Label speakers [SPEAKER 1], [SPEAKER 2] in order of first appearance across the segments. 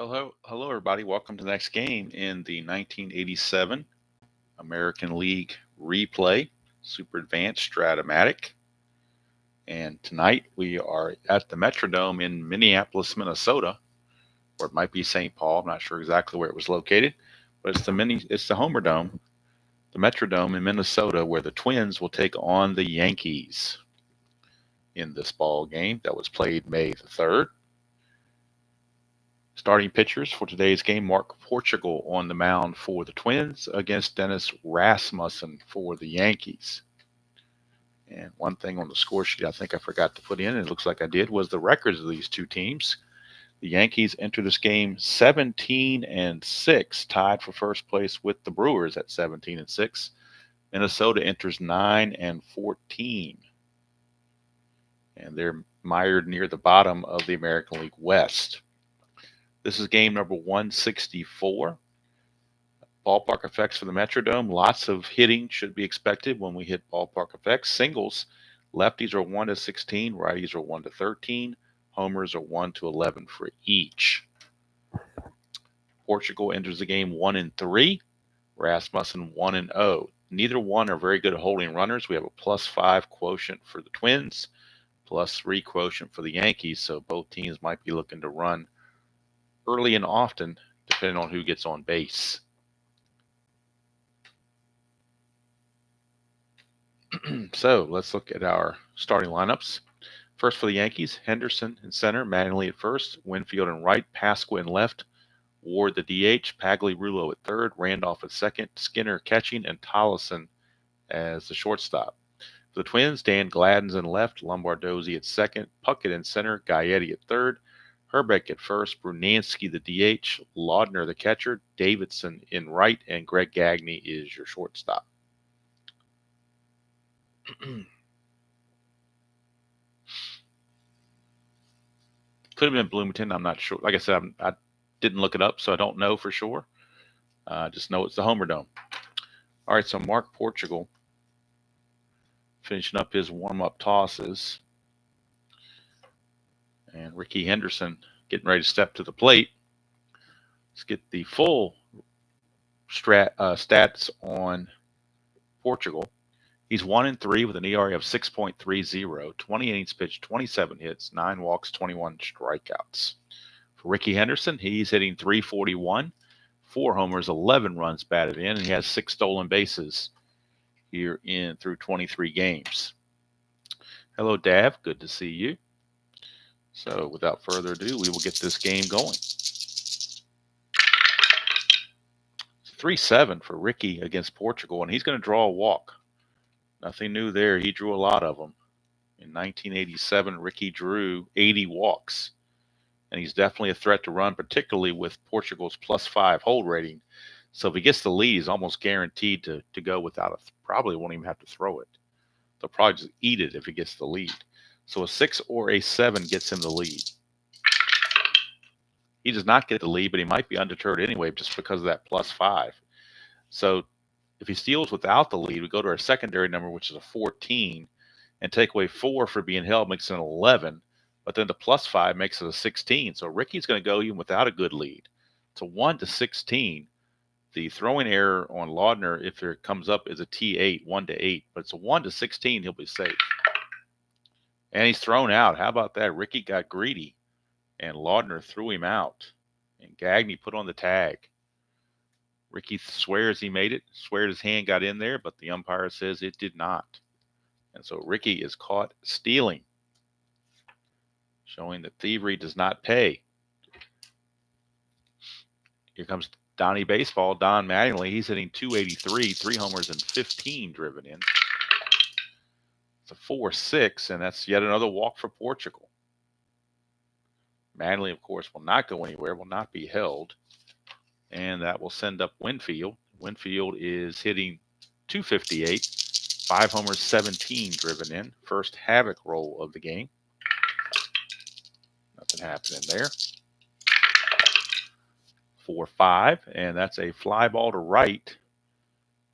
[SPEAKER 1] Well, hello everybody. Welcome to the next game in the 1987 American League Replay Super Advanced Strat-O-Matic. And tonight we are at the Metrodome in Minneapolis, Minnesota, or it might be St. Paul. I'm not sure exactly where it was located, but it's the Homer Dome, the Metrodome in Minnesota, where the Twins will take on the Yankees in this ball game that was played May the 3rd. Starting pitchers for today's game, Mark Portugal on the mound for the Twins against Dennis Rasmussen for the Yankees. And one thing on the score sheet I think I forgot to put in, and it looks like I did, was the records of these two teams. The Yankees enter this game 17-6, tied for first place with the Brewers at 17-6. Minnesota enters 9-14, and they're mired near the bottom of the American League West. This is game number 164. Ballpark effects for the Metrodome. Lots of hitting should be expected when we hit ballpark effects. Singles, lefties are 1-16, righties are 1-13, homers are 1-11 for each. Portugal enters the game 1-3, Rasmussen 1-0. Neither one are very good at holding runners. We have a +5 quotient for the Twins, +3 quotient for the Yankees, so both teams might be looking to run early and often, depending on who gets on base. So let's look at our starting lineups. First for the Yankees, Henderson in center, Mattingly at first, Winfield in right, Pasqua in left, Ward the DH, Pagliarulo at third, Randolph at second, Skinner catching, and Tollison as the shortstop. For the Twins, Dan Gladden's in left, Lombardozzi at second, Puckett in center, Gaetti at third, Herbeck at first, Brunansky the DH, Laudner the catcher, Davidson in right, and Greg Gagne is your shortstop. Could have been Bloomington. I'm not sure. Like I said, I didn't look it up, so I don't know for sure. Just know it's the Homer Dome. All right, so Mark Portugal finishing up his warm-up tosses. And Ricky Henderson getting ready to step to the plate. Let's get the full stats on Portugal. He's 1-3 with an ERA of 6.30, 20 innings pitched, 27 hits, 9 walks, 21 strikeouts. For Ricky Henderson, he's hitting .341, 4 homers, 11 runs batted in, and he has 6 stolen bases here through 23 games. Hello, Dav. Good to see you. So without further ado, we will get this game going. 3-7 for Ricky against Portugal, and he's going to draw a walk. Nothing new there. He drew a lot of them. In 1987, Ricky drew 80 walks, and he's definitely a threat to run, particularly with Portugal's +5 hold rating. So if he gets the lead, he's almost guaranteed to go without probably won't even have to throw it. They'll probably just eat it if he gets the lead. So a 6 or a 7 gets him the lead. He does not get the lead, but he might be undeterred anyway just because of that +5. So if he steals without the lead, we go to our secondary number, which is a 14, and take away 4 for being held makes it an 11. But then the +5 makes it a 16. So Ricky's going to go even without a good lead. It's a 1-16. The throwing error on Laudner, if there comes up, is a T8, 1-8. But it's a 1-16. He'll be safe. And he's thrown out. How about that? Ricky got greedy, and Laudner threw him out. And Gagne put on the tag. Ricky swears he made it, swears his hand got in there, but the umpire says it did not. And so Ricky is caught stealing, showing that thievery does not pay. Here comes Donnie Baseball, Don Mattingly. He's hitting .283, 3 homers and 15 driven in. It's a 4-6, and that's yet another walk for Portugal. Mattingly, of course, will not go anywhere, will not be held. And that will send up Winfield. Winfield is hitting .258, 5 homers, 17 driven in. First havoc roll of the game. Nothing happening there. 4-5, and that's a fly ball to right.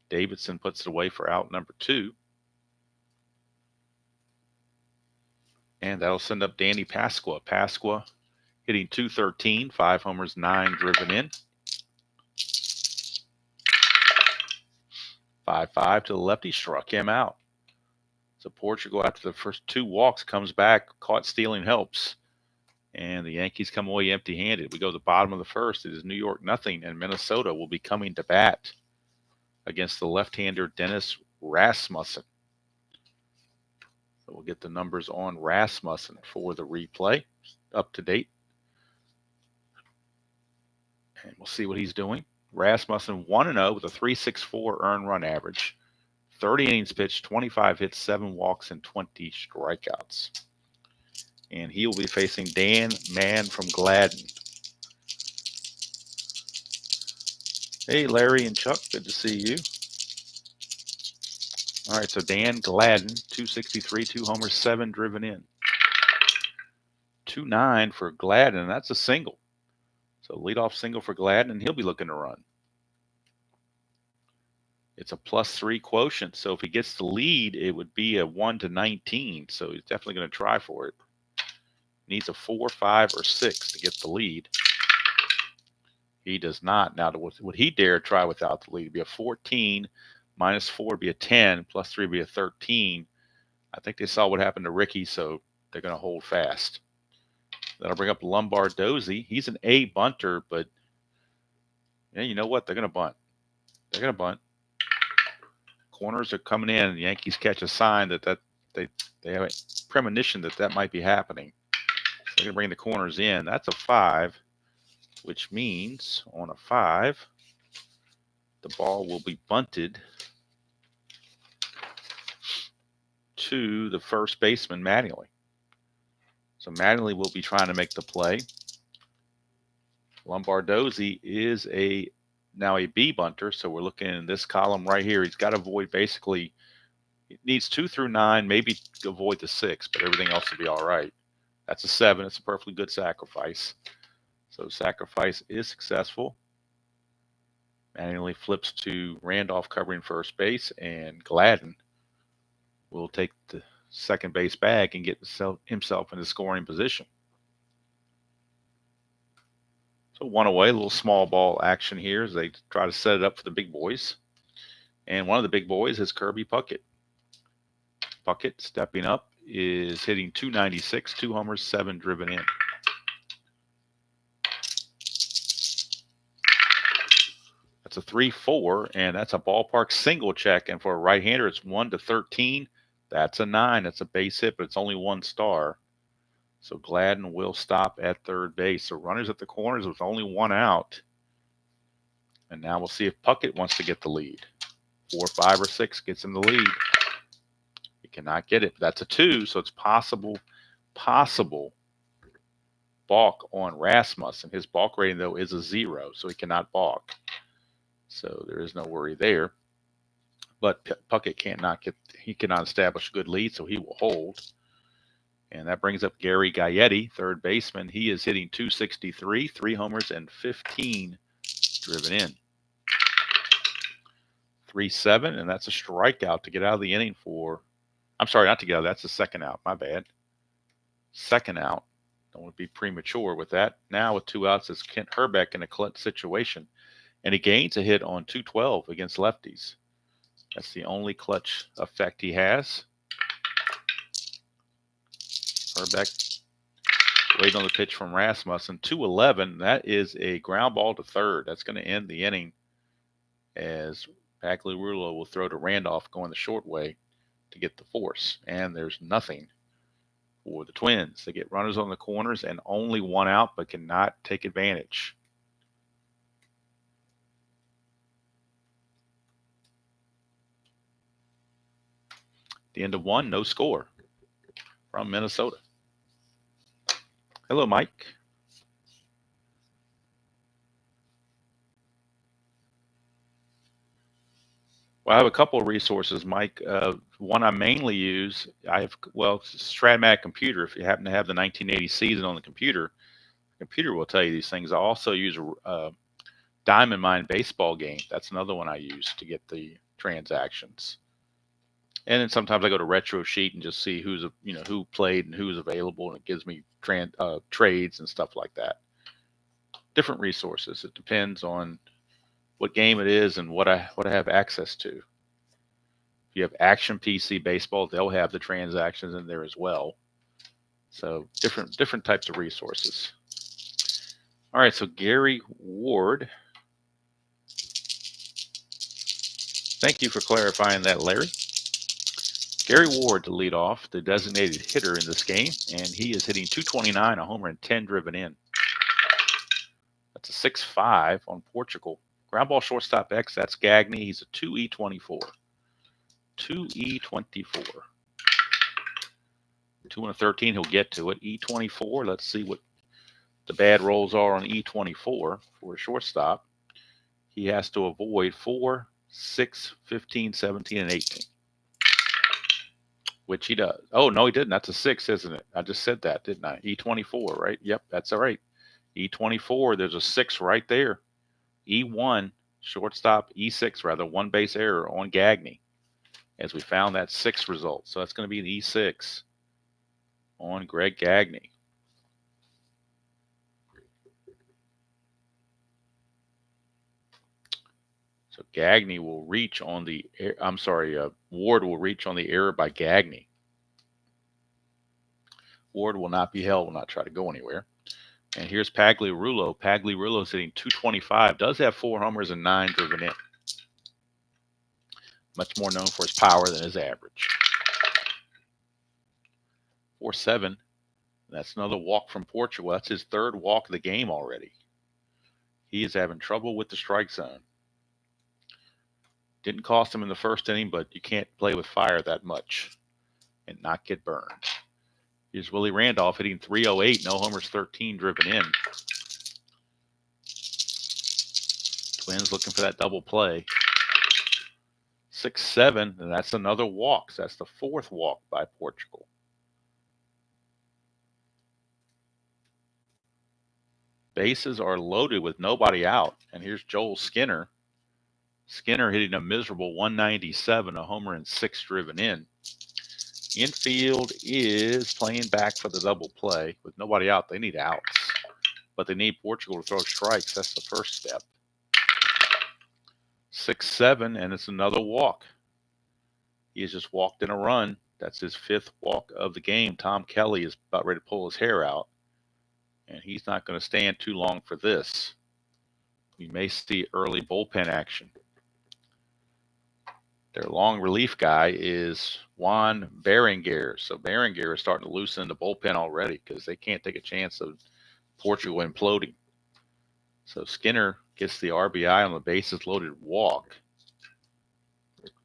[SPEAKER 1] Davidson puts it away for out number 2. And that'll send up Danny Pasqua. Pasqua hitting .213, 5 homers, 9 driven in. 5-5 to the lefty, struck him out. So Portugal, after the first 2 walks, comes back, caught stealing helps. And the Yankees come away empty-handed. We go to the bottom of the first. It is New York nothing, and Minnesota will be coming to bat against the left-hander Dennis Rasmussen. So we'll get the numbers on Rasmussen for the replay, up to date. And we'll see what he's doing. Rasmussen 1-0 with a 3.64 earned run average. 30 innings pitched, 25 hits, 7 walks, and 20 strikeouts. And he will be facing Dan Mann from Gladden. Hey, Larry and Chuck, good to see you. All right, so Dan Gladden, 263, 2 homers, 7 driven in. 2-9 for Gladden, and that's a single. So leadoff single for Gladden, and he'll be looking to run. It's a +3 quotient, so if he gets the lead, it would be a 1-19, so he's definitely going to try for it. Needs a 4, 5, or 6 to get the lead. He does not. Now, would he dare try without the lead? It'd be a 14, -4 would be a 10, +3 would be a 13. I think they saw what happened to Ricky, so they're going to hold fast. That'll bring up Lombardozzi. He's an A bunter, but yeah, you know what? They're going to bunt. They're going to bunt. Corners are coming in. The Yankees catch a sign that they have a premonition that might be happening. So they're going to bring the corners in. That's a 5, which means on a 5, the ball will be bunted to the first baseman, Mattingly. So Mattingly will be trying to make the play. Lombardozzi is now a B bunter, so we're looking in this column right here. He's got to avoid basically, it needs 2 through 9, maybe avoid the 6, but everything else will be all right. That's a 7. It's a perfectly good sacrifice. So sacrifice is successful. Mattingly flips to Randolph covering first base, and Gladden will take the second base bag and get himself in the scoring position. So 1 away, a little small ball action here as they try to set it up for the big boys. And one of the big boys is Kirby Puckett. Puckett stepping up is hitting .296, 2 homers, 7 driven in. That's a 3-4, and that's a ballpark single check. And for a right-hander, it's 1-13. That's a 9. That's a base hit, but it's only 1 star. So Gladden will stop at third base. So runners at the corners with only 1 out. And now we'll see if Puckett wants to get the lead. 4, 5, or 6 gets him the lead. He cannot get it. That's a 2, so it's possible balk on Rasmussen. His balk rating, though, is a 0, so he cannot balk. So there is no worry there. But Puckett cannot establish a good lead, so he will hold. And that brings up Gary Gaetti, third baseman. He is hitting .263, 3 homers, and 15 driven in. 3-7, and that's a strikeout to get out of the inning for, I'm sorry, not to get out, that's the second out, my bad. Second out. Don't want to be premature with that. Now with 2 outs, it's Kent Herbeck in a clutch situation. And he gains a hit on 212 against lefties. That's the only clutch effect he has. Herbeck waiting on the pitch from Rasmussen. 2-11. That is a ground ball to third. That's going to end the inning as Pagliarulo will throw to Randolph going the short way to get the force. And there's nothing for the Twins. They get runners on the corners and only 1 out, but cannot take advantage. The end of 1, no score from Minnesota. Hello, Mike. Well, I have a couple of resources, Mike. One I mainly use, Strat-O-Matic computer. If you happen to have the 1980 season on the computer will tell you these things. I also use a Diamond Mine baseball game. That's another one I use to get the transactions. And then sometimes I go to Retro Sheet and just see who's who played and who's available, and it gives me trades and stuff like that. Different resources. It depends on what game it is and what I have access to. If you have Action PC Baseball, they'll have the transactions in there as well. So different types of resources. All right, so Gary Ward. Thank you for clarifying that, Larry. Gary Ward to lead off, the designated hitter in this game, and he is hitting 229, a homer, and 10 driven in. That's a 6-5 on Portugal. Ground ball shortstop X, that's Gagne. He's a 2E24. 2E24. 2-13, he'll get to it. E24, let's see what the bad rolls are on E24 for a shortstop. He has to avoid 4, 6, 15, 17, and 18. Which he does. Oh, no, he didn't. That's a 6, isn't it? I just said that, didn't I? E24, right? Yep, that's all right. E24, there's a 6 right there. E1, shortstop, E6, rather, one base error on Gagne, as we found that 6 result. So that's going to be an E6 on Greg Gagne. So Gagne will reach on the, Ward will reach on the error by Gagne. Ward will not be held, will not try to go anywhere. And here's Pagliarulo. Pagliarulo's hitting 225. Does have 4 homers and 9 driven in. Much more known for his power than his average. 4-7. That's another walk from Portugal. That's his 3rd walk of the game already. He is having trouble with the strike zone. Didn't cost him in the first inning, but you can't play with fire that much and not get burned. Here's Willie Randolph hitting 308, no homers, 13 driven in. Twins looking for that double play. 6-7, and that's another walk. So that's the 4th walk by Portugal. Bases are loaded with nobody out. And here's Joel Skinner. Skinner hitting a miserable 197, a homer, and 6 driven in. Infield is playing back for the double play. With nobody out, they need outs. But they need Portugal to throw strikes. That's the first step. 6-7, and it's another walk. He has just walked in a run. That's his 5th walk of the game. Tom Kelly is about ready to pull his hair out. And he's not going to stand too long for this. We may see early bullpen action. Their long relief guy is Juan Berenguer. So Berenguer is starting to loosen the bullpen already because they can't take a chance of Portugal imploding. So Skinner gets the RBI on the bases loaded walk.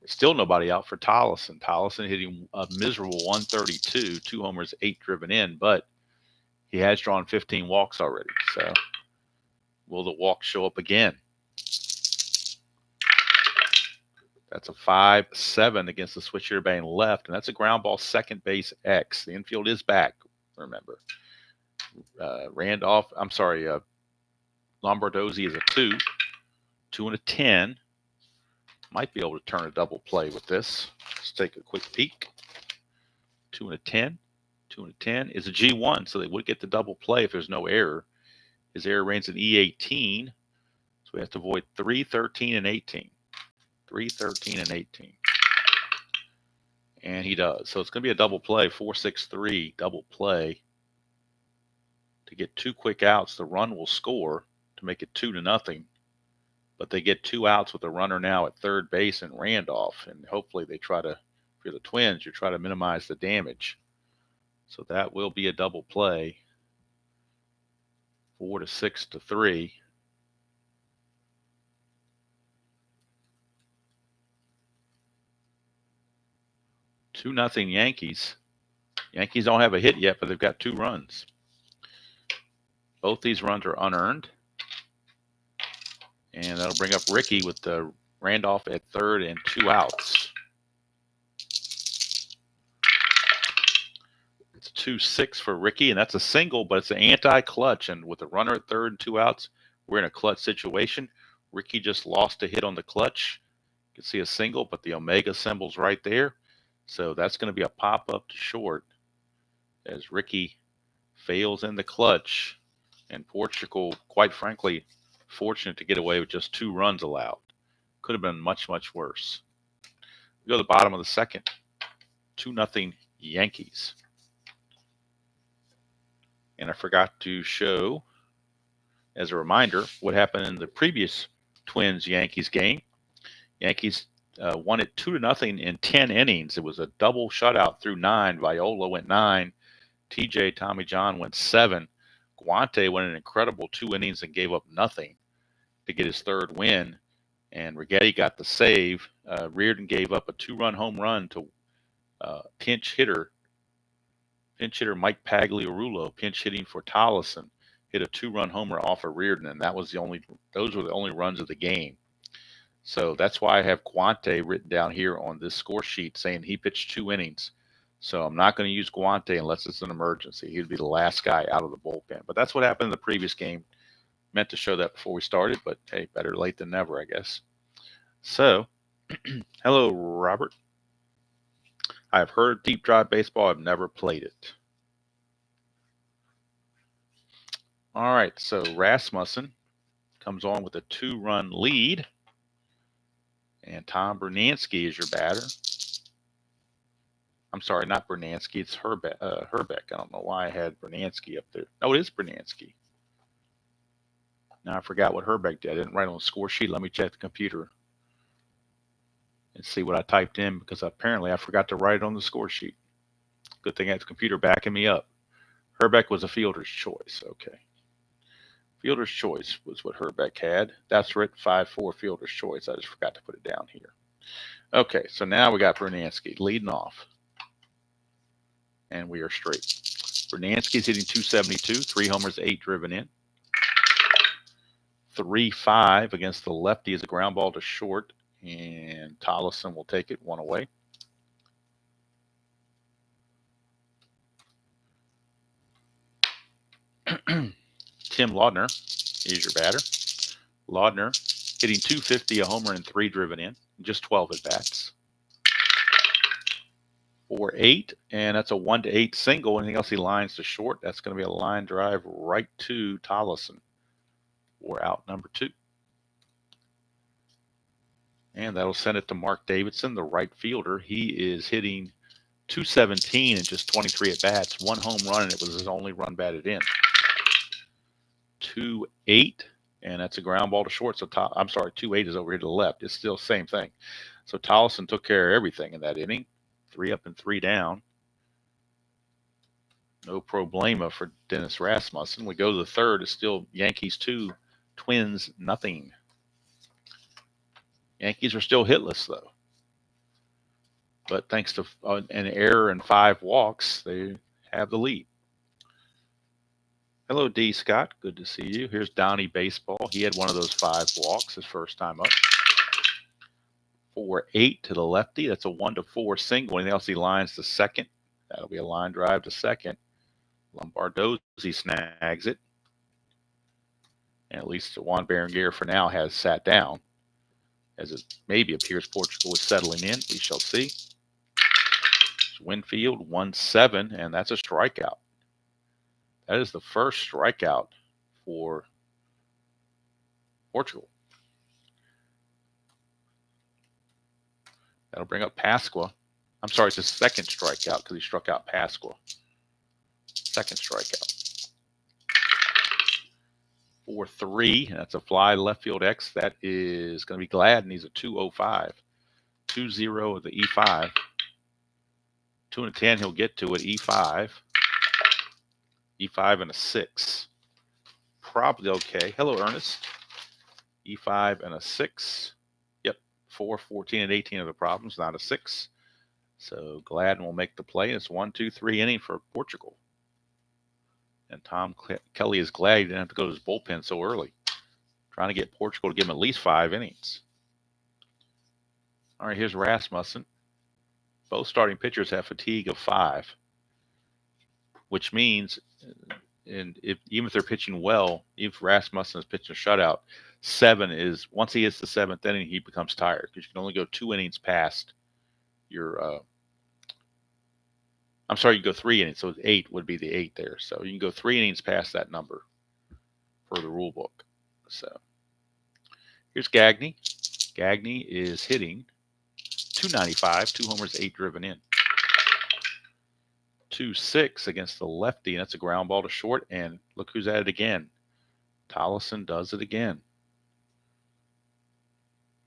[SPEAKER 1] Still nobody out for Tollison. Tollison hitting a miserable 132, 2 homers, 8 driven in, but he has drawn 15 walks already. So will the walk show up again? That's a 5-7 against the switch hitter batting left, and that's a ground ball second base X. The infield is back, remember. Lombardozzi is a 2, 2 and a 10. Might be able to turn a double play with this. Let's take a quick peek. 2 and a 10. 2 and a 10 is a G1, so they would get the double play if there's no error. His error ranks in E18, so we have to avoid 3, 13, and 18. 3, 13, and 18. And he does. So it's going to be a double play, 4-6-3 double play. To get 2 quick outs, the run will score to make it 2-0. But they get 2 outs with a runner now at third base and Randolph. And hopefully they try to, if you're the Twins, you try to minimize the damage. So that will be a double play. 4-6-3. 2-0 Yankees. Yankees don't have a hit yet, but they've got 2 runs. Both these runs are unearned. And that'll bring up Ricky with the Randolph at third and 2 outs. It's 2-6 for Ricky, and that's a single, but it's an anti-clutch. And with the runner at third and 2 outs, we're in a clutch situation. Ricky just lost a hit on the clutch. You can see a single, but the Omega symbol's right there. So that's going to be a pop-up to short as Ricky fails in the clutch. And Portugal, quite frankly, fortunate to get away with just 2 runs allowed. Could have been much, much worse. We go to the bottom of the second. 2-0 Yankees. And I forgot to show, as a reminder, what happened in the previous Twins-Yankees game. Yankees won it 2-0 in 10 innings. It was a double shutout through 9. Viola went 9. TJ Tommy John went 7. Guante went an incredible 2 innings and gave up nothing to get his 3rd win. And Righetti got the save. Reardon gave up a 2-run home run to pinch hitter Mike Pagliarulo, pinch hitting for Tollison, hit a 2-run homer off of Reardon, and those were the only runs of the game. So that's why I have Guante written down here on this score sheet saying he pitched 2 innings. So I'm not going to use Guante unless it's an emergency. He'd be the last guy out of the bullpen. But that's what happened in the previous game. Meant to show that before we started, but hey, better late than never, I guess. So, hello, Robert. I've heard deep drive baseball. I've never played it. All right, so Rasmussen comes on with a 2-run lead. And Tom Bernansky is your batter. I'm sorry, not Bernansky. It's Herbeck. I don't know why I had Bernansky up there. No, it is Bernansky. Now I forgot what Herbeck did. I didn't write on the score sheet. Let me check the computer and see what I typed in, because apparently I forgot to write it on the score sheet. Good thing I had the computer backing me up. Herbeck was a fielder's choice. Okay. Fielder's choice was what Herbeck had. That's written 5-4 fielder's choice. I just forgot to put it down here. Okay, so now we got Bernansky leading off. And we are straight. Bernansky's hitting 272, 3 homers, 8 driven in. 3-5 against the lefty is a ground ball to short, and Tollison will take it 1 away. Tim Laudner is your batter. Laudner hitting 250, a homer, and 3 driven in, just 12 at bats. 4-8, and that's a 1-8 single. Anything else he lines to short, that's going to be a line drive right to Tollison. We're out number 2. And that'll send it to Mark Davidson, the right fielder. He is hitting 217 and just 23 at bats, 1 home run, and it was his only run batted in. 2-8, and that's a ground ball to short. So I'm sorry, 2-8 is over here to the left. It's still the same thing. So Tollison took care of everything in that inning. 3 up and 3 down. No problema for Dennis Rasmussen. We go to the third. It's still Yankees 2, Twins nothing. Yankees are still hitless, though. But thanks to an error and 5 walks, they have the lead. Hello, D. Scott. Good to see you. Here's Donnie Baseball. He had one of those 5 walks his first time up. 4-8 to the lefty. That's a 1-4 single. Anything else he lines to second. That'll be a line drive to second. Lombardozzi snags it. And at least Juan Berenguer for now has sat down, as it maybe appears Portugal is settling in. We shall see. Winfield 1-7, and that's a strikeout. That is the first strikeout for Portugal. That'll bring up Pasqua. I'm sorry, it's a second strikeout because he struck out Pasqua. Second strikeout. 4-3. That's a fly left field X. That is going to be Gladden. He's a 205. 2-0 at the E5. 2-10 he'll get to at E5. E5 and a 6. Probably okay. Hello, Ernest. E5 and a 6. Yep. 4, 14, and 18 are the problems, not a 6. So Gladden will make the play. It's 1-2-3 inning for Portugal. And Tom Kelly is glad he didn't have to go to his bullpen so early. Trying to get Portugal to give him at least 5 innings. All right, here's Rasmussen. Both starting pitchers have fatigue of 5, which means, even if they're pitching well, if Rasmussen is pitching a shutout, 7 is, once he hits the 7th inning, he becomes tired because you can only go 2 innings past your I'm sorry, you go 3 innings, so 8 would be the 8 there. So you can go 3 innings past that number for the rule book. So here's Gagne. Gagne is hitting 295, 2 homers, 8 driven in. 2-6 against the lefty, and that's a ground ball to short. And look who's at it again. Tollefson does it again.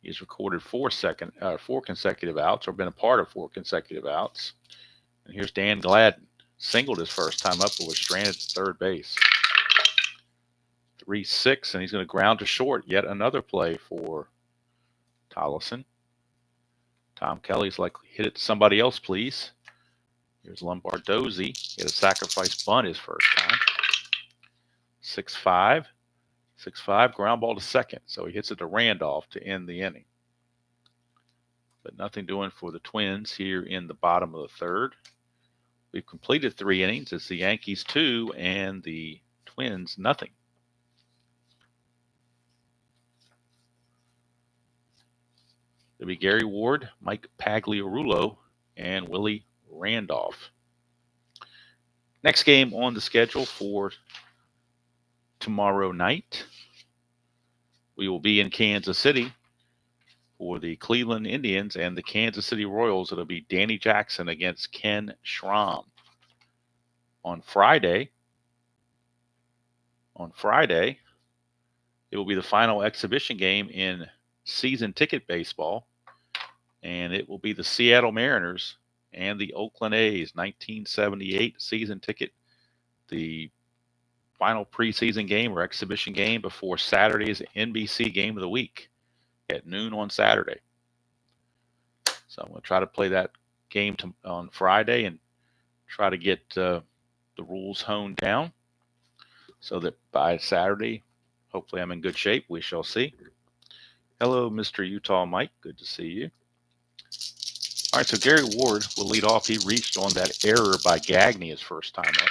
[SPEAKER 1] He's recorded 4 consecutive outs, or been a part of 4 consecutive outs. And here's Dan Gladden. Singled his first time up, but was stranded at third base. 3-6, and he's going to ground to short. Yet another play for Tollefson. Tom Kelly's like, hit it to somebody else, please. Here's Lombardozzi. He had a sacrifice bunt his first time. 6-5. 6-5, ground ball to second. So he hits it to Randolph to end the inning. But nothing doing for the Twins here in the bottom of the third. We've completed 3 innings. It's the Yankees 2 and the Twins nothing. It'll be Gary Ward, Mike Pagliarulo, and Willie Randolph. Next game on the schedule for tomorrow night, we will be in Kansas City for the Cleveland Indians and the Kansas City Royals. It'll be Danny Jackson against Ken Schramm. On Friday, it will be the final exhibition game in season ticket baseball, and it will be the Seattle Mariners and the Oakland A's 1978 season ticket, the final preseason game or exhibition game before Saturday's NBC game of the week at noon on Saturday. So I'm going to try to play that game on Friday and try to get the rules honed down so that by Saturday, hopefully I'm in good shape. We shall see. Hello, Mr. Utah Mike. Good to see you. All right, so Gary Ward will lead off. He reached on that error by Gagne his first time up.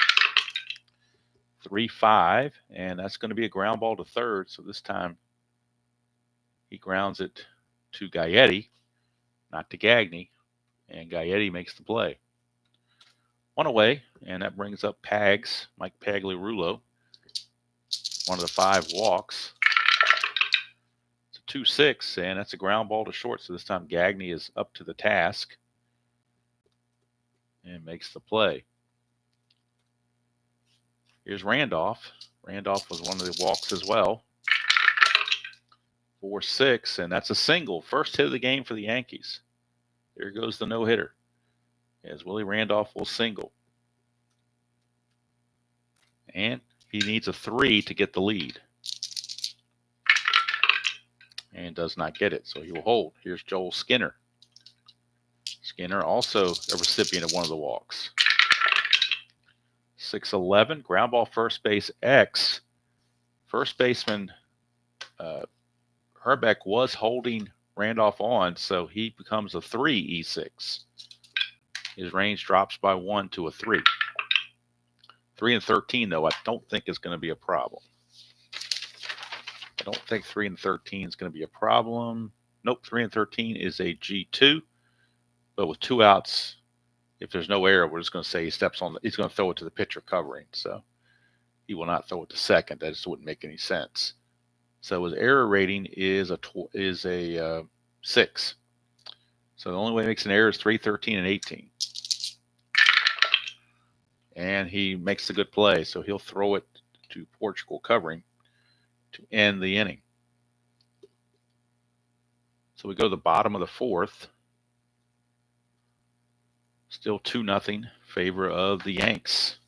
[SPEAKER 1] 3-5, and that's going to be a ground ball to third. So this time he grounds it to Gaetti, not to Gagne, and Gaetti makes the play. 1 away, and that brings up Mike Pagliarulo, one of the 5 walks. It's a 2-6, and that's a ground ball to short. So this time Gagne is up to the task and makes the play. Here's Randolph. Randolph was one of the walks as well. 4-6, and that's a single. First hit of the game for the Yankees. There goes the no-hitter, as Willie Randolph will single. And he needs a 3 to get the lead. And does not get it, so he will hold. Here's Joel Skinner. Skinner also a recipient of one of the walks. 6-11, ground ball first base X. First baseman Herbeck was holding Randolph on, so he becomes a 3 E6. His range drops by 1 to a 3. 3-13, though, I don't think is going to be a problem. I don't think 3-13 is going to be a problem. Nope, 3-13 is a G2, but with 2 outs, if there's no error, we're just going to say he's going to throw it to the pitcher covering. So he will not throw it to second. That just wouldn't make any sense. So his error rating is a 6. So the only way he makes an error is 3-13 and 18. And he makes a good play, so he'll throw it to Portugal covering to end the inning. So we go to the bottom of the 4th. Still 2-0 favor of the Yanks.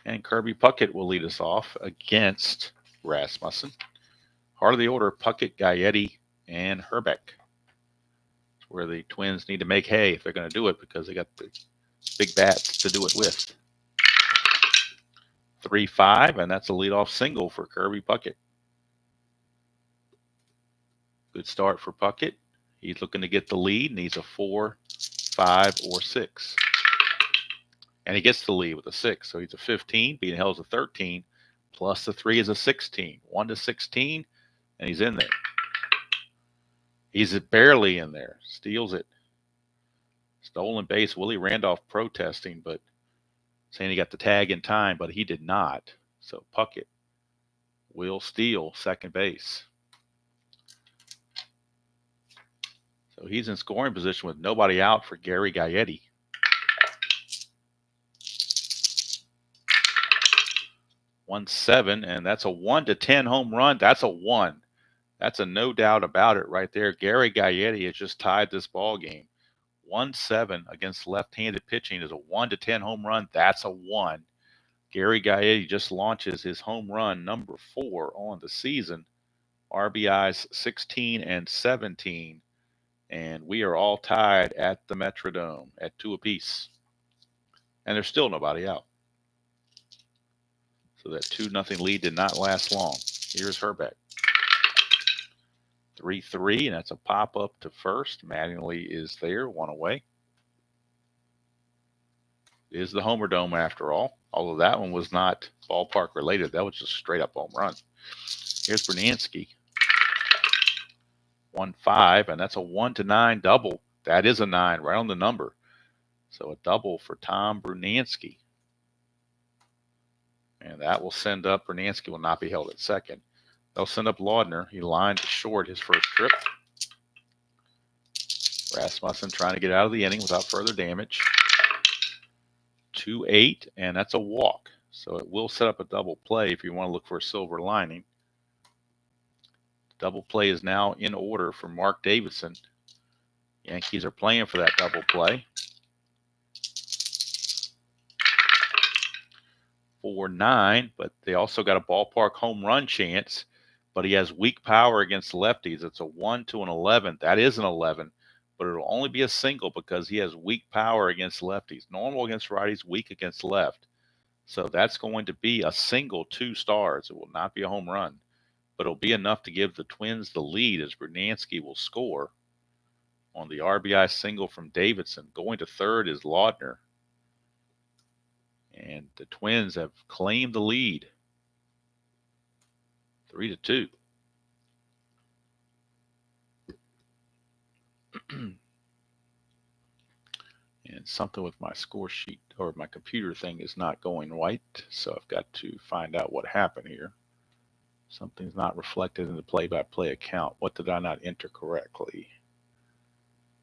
[SPEAKER 1] And Kirby Puckett will lead us off against Rasmussen. Heart of the order, Puckett, Gaetti, and Herbeck. It's where the Twins need to make hay if they're going to do it, because they got the big bats to do it with. 3-5, and that's a leadoff single for Kirby Puckett. Good start for Puckett. He's looking to get the lead, needs a 4, 5, or 6. And he gets the lead with a 6. So he's a 15, being held as a 13, plus the 3 is a 16. 1-16, and he's in there. He's barely in there. Steals it. Stolen base, Willie Randolph protesting, but saying he got the tag in time, but he did not. So Puckett will steal second base. So he's in scoring position with nobody out for Gary Gaetti. One seven, and that's a 1-10 home run. That's a 1. That's a no doubt about it right there. Gary Gaetti has just tied this ball game. 1-7 against left-handed pitching is a 1-10 home run. That's a 1. Gary Gaetti just launches his home run number 4 on the season. RBIs 16 and 17. And we are all tied at the Metrodome at 2 apiece. And there's still nobody out. So that 2-0 lead did not last long. Here's Herbeck. 3-3, and that's a pop-up to first. Mattingly is there, 1 away. It is the Homer Dome after all, although that one was not ballpark related. That was just straight-up home run. Here's Bernansky. 1-5, and that's a 1-9 double. That is a 9, right on the number. So a double for Tom Brunansky. And that will send up, Bernansky will not be held at second. They'll send up Laudner. He lined short his first trip. Rasmussen trying to get out of the inning without further damage. 2-8, and that's a walk. So it will set up a double play if you want to look for a silver lining. Double play is now in order for Mark Davidson. Yankees are playing for that double play. 4-9, but they also got a ballpark home run chance, but he has weak power against lefties. It's a 1-11. That is an 11, but it'll only be a single because he has weak power against lefties. Normal against righties, weak against left. So that's going to be a single, 2 stars. It will not be a home run, but it'll be enough to give the Twins the lead as Bernansky will score on the RBI single from Davidson. Going to third is Laudner. And the Twins have claimed the lead. 3-2. And something with my score sheet or my computer thing is not going right. So I've got to find out what happened here. Something's not reflected in the play-by-play account. What did I not enter correctly?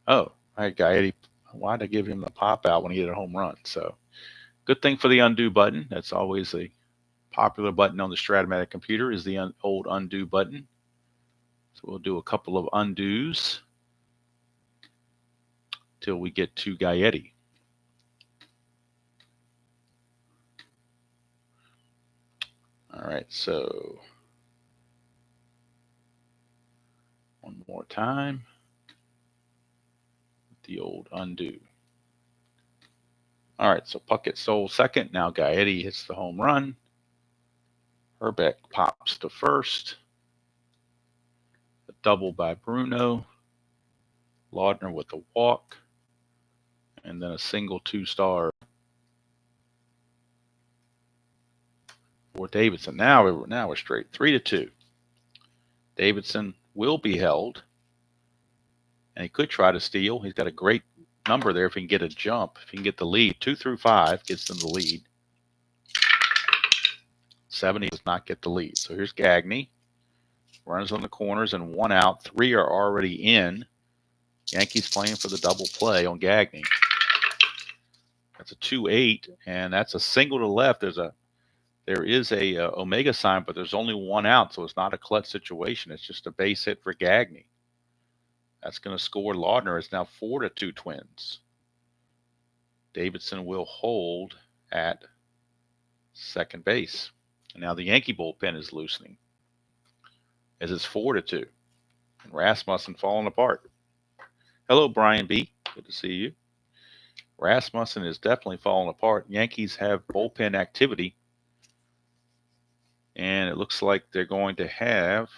[SPEAKER 1] Oh, I had Gaetti. Why did I give him the pop out when he hit a home run? So good thing for the undo button. That's always a popular button on the Strat-O-Matic computer is the old undo button. So we'll do a couple of undos till we get to Gaetti. All right, so one more time with the old undo. All right, so Puckett stole second. Now Gaetti hits the home run. Herbeck pops to first. A double by Bruno. Laudner with a walk. And then a single 2-star for Davidson. Now we're straight. 3-2. Davidson will be held. And he could try to steal. He's got a great number there if he can get a jump. If he can get the lead. 2 through 5 gets them the lead. 70 does not get the lead. So here's Gagne. Runners on the corners and 1 out. 3 are already in. Yankees playing for the double play on Gagne. That's a 2-8, and that's a single to left. There is a Omega sign, but there's only 1 out, so it's not a clutch situation. It's just a base hit for Gagne. That's going to score Laudner. It's now 4-2 Twins. Davidson will hold at second base. And now the Yankee bullpen is loosening as it's 4-2. And Rasmussen falling apart. Hello, Brian B. Good to see you. Rasmussen is definitely falling apart. Yankees have bullpen activity. And it looks like they're going to have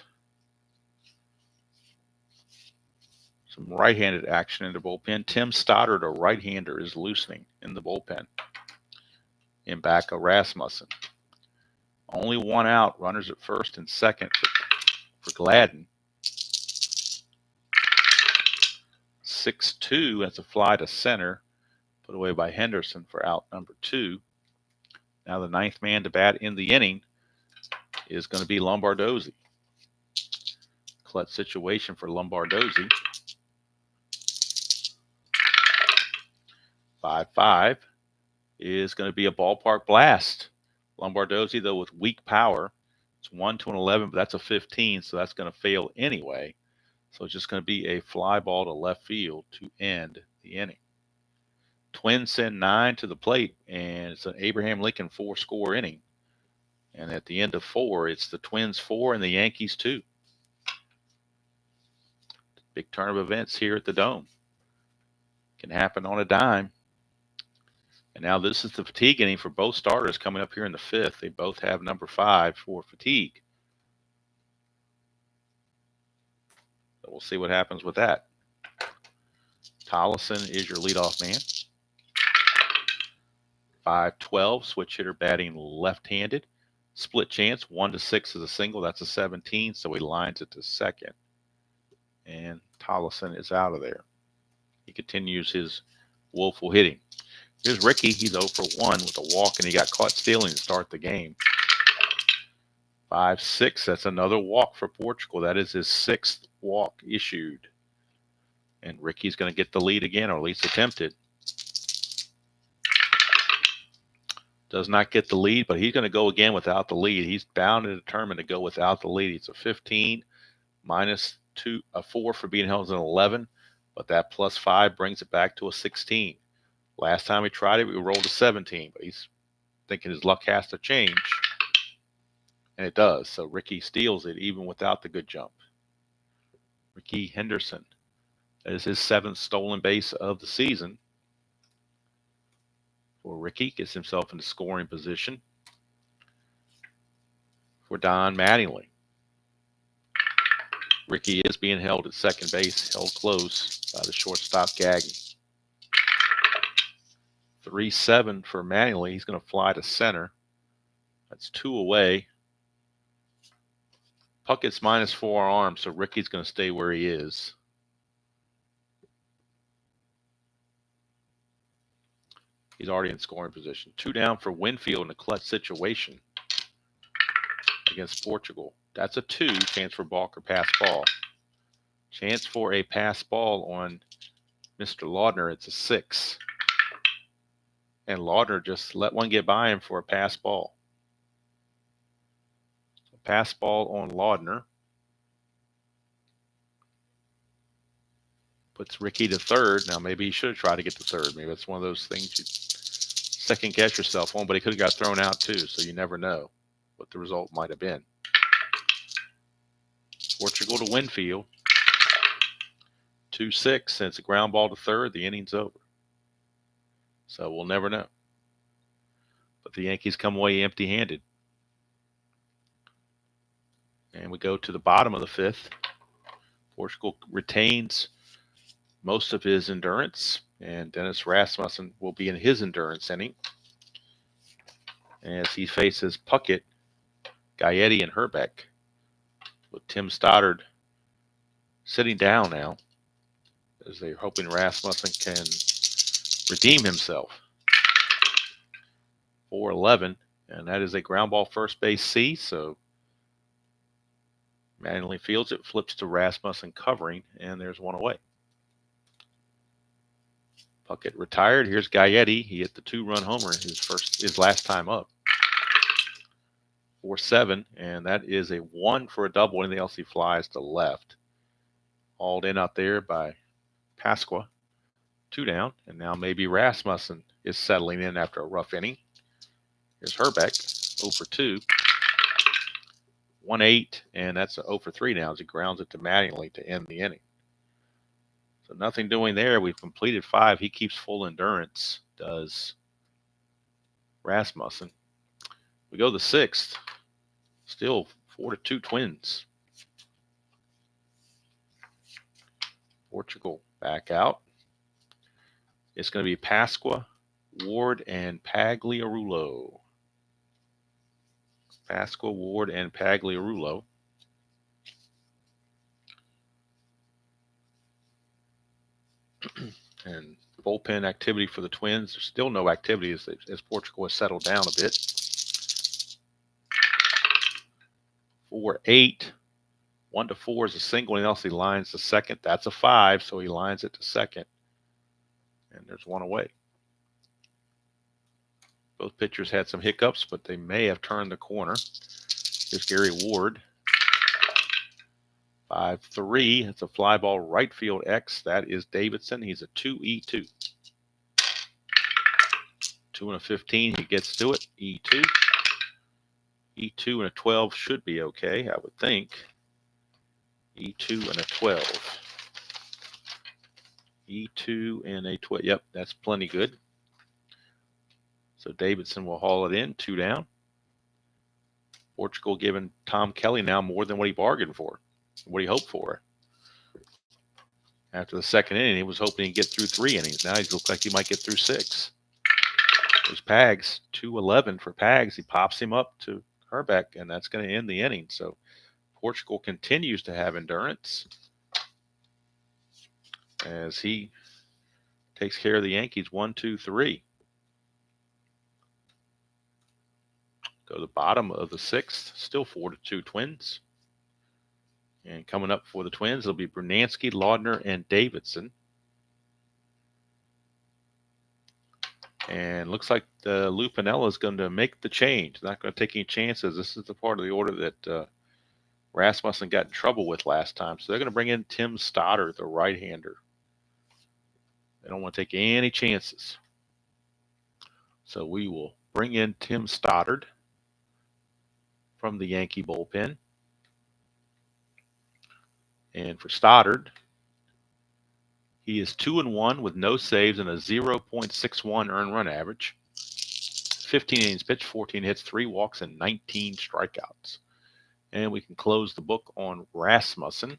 [SPEAKER 1] some right-handed action in the bullpen. Tim Stoddard, a right-hander, is loosening in the bullpen in back of Rasmussen. Only 1 out. Runners at first and second for Gladden. 6-2. That's a fly to center, put away by Henderson for out number 2. Now the 9th man to bat in the inning is going to be Lombardozzi. Clutch situation for Lombardozzi. 5-5 is going to be a ballpark blast. Lombardozzi, though, with weak power. It's 1-11, but that's a 15, so that's going to fail anyway. So it's just going to be a fly ball to left field to end the inning. Twins send 9 to the plate, and it's an Abraham Lincoln 4-score inning. And at the end of 4, it's the Twins 4 and the Yankees 2. Big turn of events here at the Dome. Can happen on a dime. And now this is the fatigue inning for both starters coming up here in the 5th. They both have number 5 for fatigue. So we'll see what happens with that. Tollison is your leadoff man. 5-12, switch hitter batting left-handed. Split chance, 1-6 is a single. That's a 17, so he lines it to second. And Tollison is out of there. He continues his woeful hitting. Here's Ricky. He's 0 for 1 with a walk, and he got caught stealing to start the game. 5-6, that's another walk for Portugal. That is his 6th walk issued. And Ricky's going to get the lead again, or at least attempt it. Does not get the lead, but he's going to go again without the lead. He's bound and determined to go without the lead. It's a 15 minus 2, a 4 for being held as an 11, but that plus 5 brings it back to a 16. Last time we tried it, we rolled a 17, but he's thinking his luck has to change, and it does. So Ricky steals it even without the good jump. Ricky Henderson, that is his 7th stolen base of the season. For Ricky, gets himself into scoring position for Don Mattingly. Ricky is being held at second base, held close by the shortstop Gaggy. 3-7 for Mattingly. He's going to fly to center. That's 2 away. Puckett's -4 arms, so Ricky's going to stay where he is. He's already in scoring position. 2 down for Winfield in a clutch situation against Portugal. That's a 2. Chance for balk or pass ball. Chance for a pass ball on Mr. Laudner. It's a 6. And Laudner just let one get by him for a pass ball. A pass ball on Laudner. Puts Ricky to third. Now, maybe he should have tried to get to third. Maybe it's one of those things you second guess yourself on, but he could have got thrown out too, so you never know what the result might have been. Portugal to Winfield. 2-6. And it's a ground ball to third. The inning's over. So we'll never know. But the Yankees come away empty-handed. And we go to the bottom of the 5th. Portugal retains most of his endurance, and Dennis Rasmussen will be in his endurance inning as he faces Puckett, Gaetti, and Herbeck, with Tim Stoddard sitting down now as they're hoping Rasmussen can redeem himself. 4-11, and that is a ground ball first base C, so Mattingly fields it, flips to Rasmussen covering, and there's one away. Puckett retired. Here's Gaetti. He hit the 2-run homer his last time up. 4-7, and that is a 1 for a double. Anything else, he flies to left. Hauled in out there by Pasqua. 2 down, and now maybe Rasmussen is settling in after a rough inning. Here's Herbeck, 0 for 2. 1-8, and that's an 0 for 3 now as he grounds it to Mattingly to end the inning. So nothing doing there. We've completed 5. He keeps full endurance, does Rasmussen. We go to the 6th. Still 4-2 Twins. Portugal back out. It's going to be Pasqua, Ward, and Pagliarulo. Pasqua, Ward, and Pagliarulo. And bullpen activity for the Twins, there's still no activity as Portugal has settled down a bit. 4-8. 1-4 is a single, and else he lines to second. That's a 5, so he lines it to second. And there's one away. Both pitchers had some hiccups, but they may have turned the corner. Here's Gary Ward. 5-3. It's a fly ball right field X. That is Davidson. He's a 2-E2. 2 and a 15. He gets to it. E2. E2 and a 12 should be okay, I would think. E2 and a 12. E2 and a 12. Yep, that's plenty good. So Davidson will haul it in, 2 down. Portugal giving Tom Kelly now more than what he bargained for, what he hoped for. After the second inning, he was hoping he'd get through 3 innings. Now he looks like he might get through 6. There's Pags, 2-11 for Pags. He pops him up to Herbeck, and that's going to end the inning. So Portugal continues to have endurance as he takes care of the Yankees 1-2-3. Go to the bottom of the 6th, still 4-2 Twins. And coming up for the Twins, it'll be Brunansky, Laudner, and Davidson. And looks like Lou Piniella is going to make the change. Not going to take any chances. This is the part of the order that Rasmussen got in trouble with last time. So they're going to bring in Tim Stoddard, the right-hander. They don't want to take any chances. So we will bring in Tim Stoddard from the Yankee bullpen. And for Stoddard, he is 2-1 with no saves and a 0.61 earned run average. 15 innings pitched, 14 hits, 3 walks, and 19 strikeouts. And we can close the book on Rasmussen.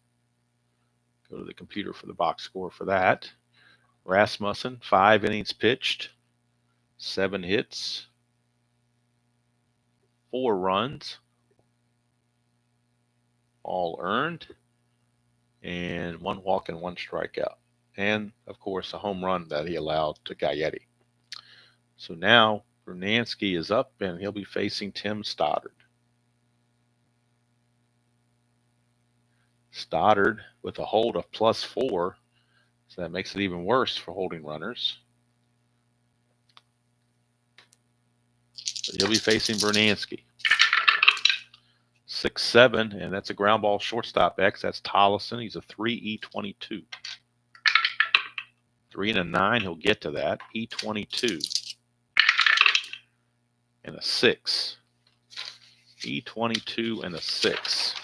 [SPEAKER 1] Go to the computer for the box score for that. Rasmussen, 5 innings pitched, 7 hits, 4 runs, all earned, and 1 walk and 1 strikeout. And, of course, a home run that he allowed to Gaetti. So now Brunansky is up, and he'll be facing Tim Stoddard. Stoddard with a hold of +4, so that makes it even worse for holding runners. But he'll be facing Brunansky. 6-7, and that's a ground ball shortstop X. That's Tollison. He's a 3-E22. 3 and a 9, he'll get to that. E22. And a 6. E22 and a 6.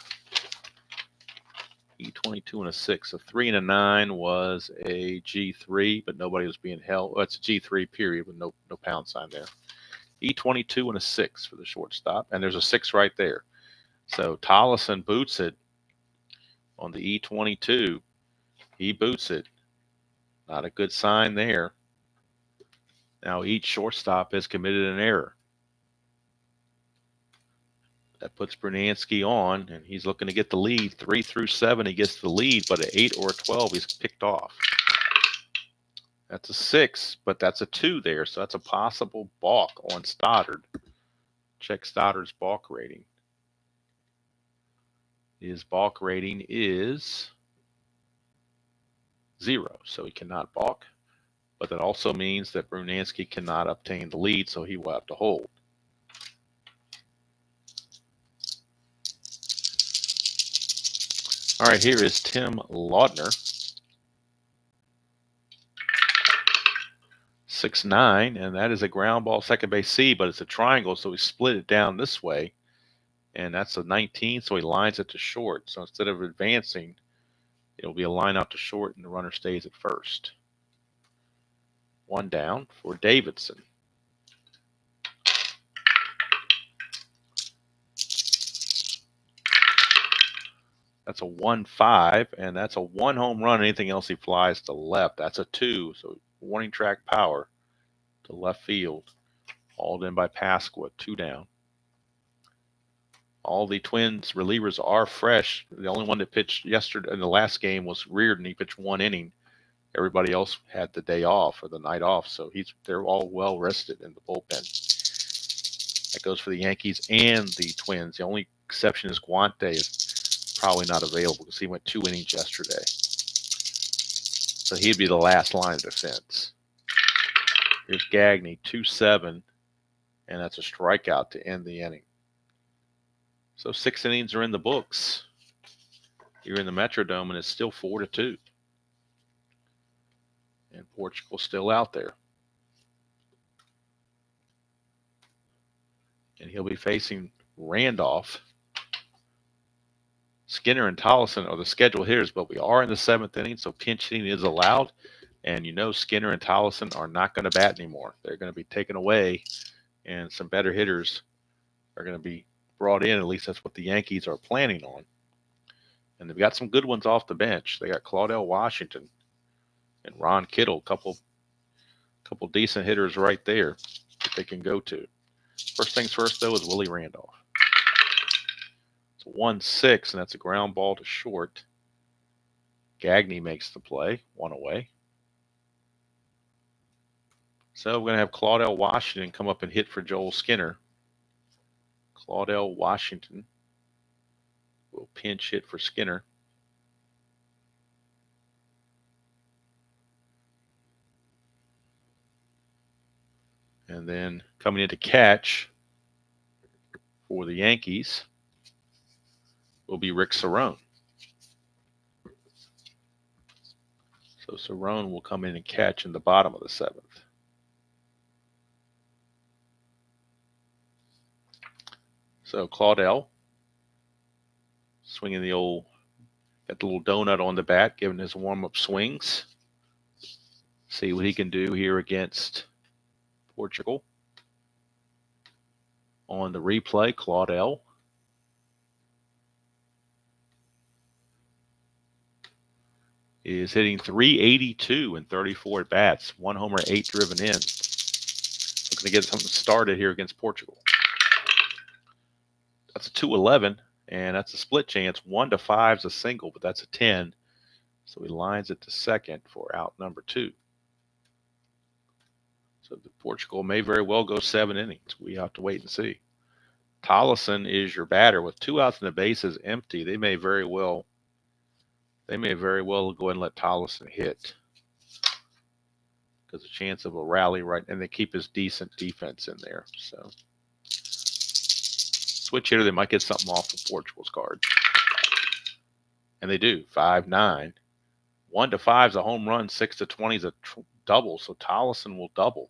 [SPEAKER 1] E22 and a 6. A 3 and a 9 was a G3, but nobody was being held. Well, it's a G3 period with no pound sign there. E22 and a 6 for the shortstop, and there's a 6 right there. So Tollison boots it on the E22. He boots it. Not a good sign there. Now each shortstop has committed an error. That puts Brunansky on, and he's looking to get the lead. 3 through 7, he gets the lead, but at 8 or a 12, he's picked off. That's a 6, but that's a 2 there, so that's a possible balk on Stoddard. Check Stoddard's balk rating. His balk rating is 0, so he cannot balk. But that also means that Brunansky cannot obtain the lead, so he will have to hold. All right, here is Tim Laudner. 6-9, and that is a ground ball second base C, but it's a triangle, so we split it down this way. And that's a 19, so he lines it to short. So instead of advancing, it'll be a line out to short, and the runner stays at first. 1 down for Davidson. That's a 1-5, and that's a 1 home run. Anything else he flies to left. That's a 2, so warning track power to left field. Hauled in by Pasqua, 2 down. All the Twins relievers are fresh. The only one that pitched yesterday in the last game was Reardon. He pitched 1 inning. Everybody else had the day off or the night off, so they're all well rested in the bullpen. That goes for the Yankees and the Twins. The only exception is Guante is probably not available because he went 2 innings yesterday. So he'd be the last line of defense. Here's Gagne, 2-7, and that's a strikeout to end the inning. So 6 innings are in the books. You're in the Metrodome, and it's still 4-2. And Portugal's still out there. And he'll be facing Randolph. Skinner and Tolleson are the scheduled hitters, but we are in the 7th inning, so pinch hitting is allowed. And you know Skinner and Tolleson are not going to bat anymore. They're going to be taken away, and some better hitters are going to be brought in. At least that's what the Yankees are planning on. And they've got some good ones off the bench. They got Claudell Washington and Ron Kittle, couple decent hitters right there that they can go to. First things first, though, is Willie Randolph. It's 1-6, and that's a ground ball to short. Gagne makes the play, 1 away. So we're going to have Claudell Washington come up and hit for Joel Skinner. Claudell Washington will pinch hit for Skinner. And then coming in to catch for the Yankees will be Rick Cerrone. So Cerrone will come in and catch in the bottom of the 7th. So Claudell swinging got the little donut on the bat, giving his warm-up swings. See what he can do here against Portugal. On the replay, Claudell is hitting .382 in 34 at bats, 1 homer, 8 driven in. Looking to get something started here against Portugal. That's a 2-11, and that's a split chance. 1-5 is a single, but that's a 10. So he lines it to second for out number 2. So the Portugal may very well go 7 innings. We have to wait and see. Tolleson is your batter with 2 outs and the bases empty. They may very well go ahead and let Tolleson hit because a chance of a rally, right? And they keep his decent defense in there. So switch hitter, they might get something off of Portugal's card. And they do. 5-9. 1-5 is a home run. 6-20 is a double. So Tolleson will double.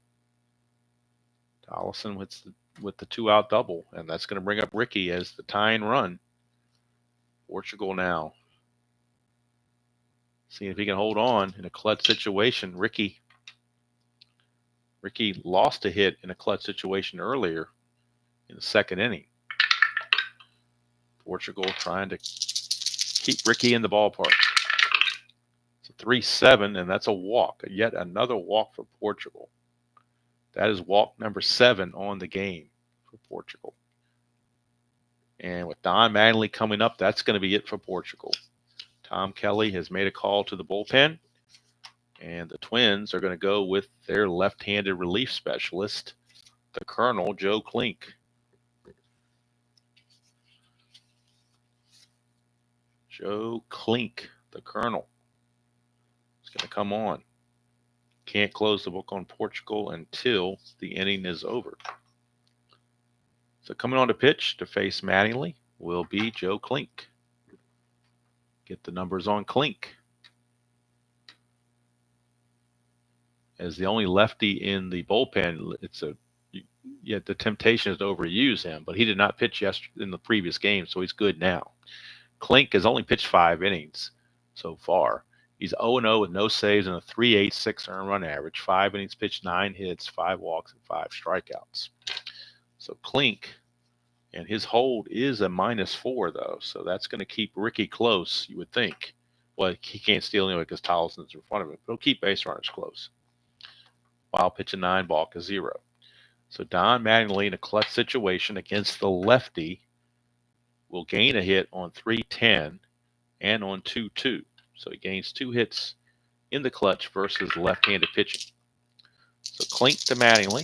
[SPEAKER 1] Tolleson with the 2-out double. And that's going to bring up Ricky as the tying run. Portugal now seeing if he can hold on in a clutch situation. Ricky lost a hit in a clutch situation earlier in the 2nd inning. Portugal trying to keep Ricky in the ballpark. It's a 3-7, and that's a walk. Yet another walk for Portugal. That is walk number 7 on the game for Portugal. And with Don Mattingly coming up, that's going to be it for Portugal. Tom Kelly has made a call to the bullpen, and the Twins are going to go with their left-handed relief specialist, the Colonel, Joe Klink. Joe Klink, the Colonel, is going to come on. Can't close the book on Portugal until the inning is over. So coming on to pitch to face Mattingly will be Joe Klink. Get the numbers on Klink. As the only lefty in the bullpen, the temptation is to overuse him, but he did not pitch yesterday in the previous game, so he's good now. Klink has only pitched 5 innings so far. He's 0-0 with no saves and a 3.86 earned run average. 5 innings pitched, 9 hits, 5 walks, and 5 strikeouts. So Klink, and his hold is a -4, though. So that's going to keep Ricky close, you would think. Well, he can't steal anyway because Tolleson's in front of him. But he'll keep base runners close. While pitching 9 balk is 0. So Don Mattingly in a clutch situation against the lefty will gain a hit on 3-10 and on 2-2. So he gains 2 hits in the clutch versus left-handed pitching. So Klink to Mattingly.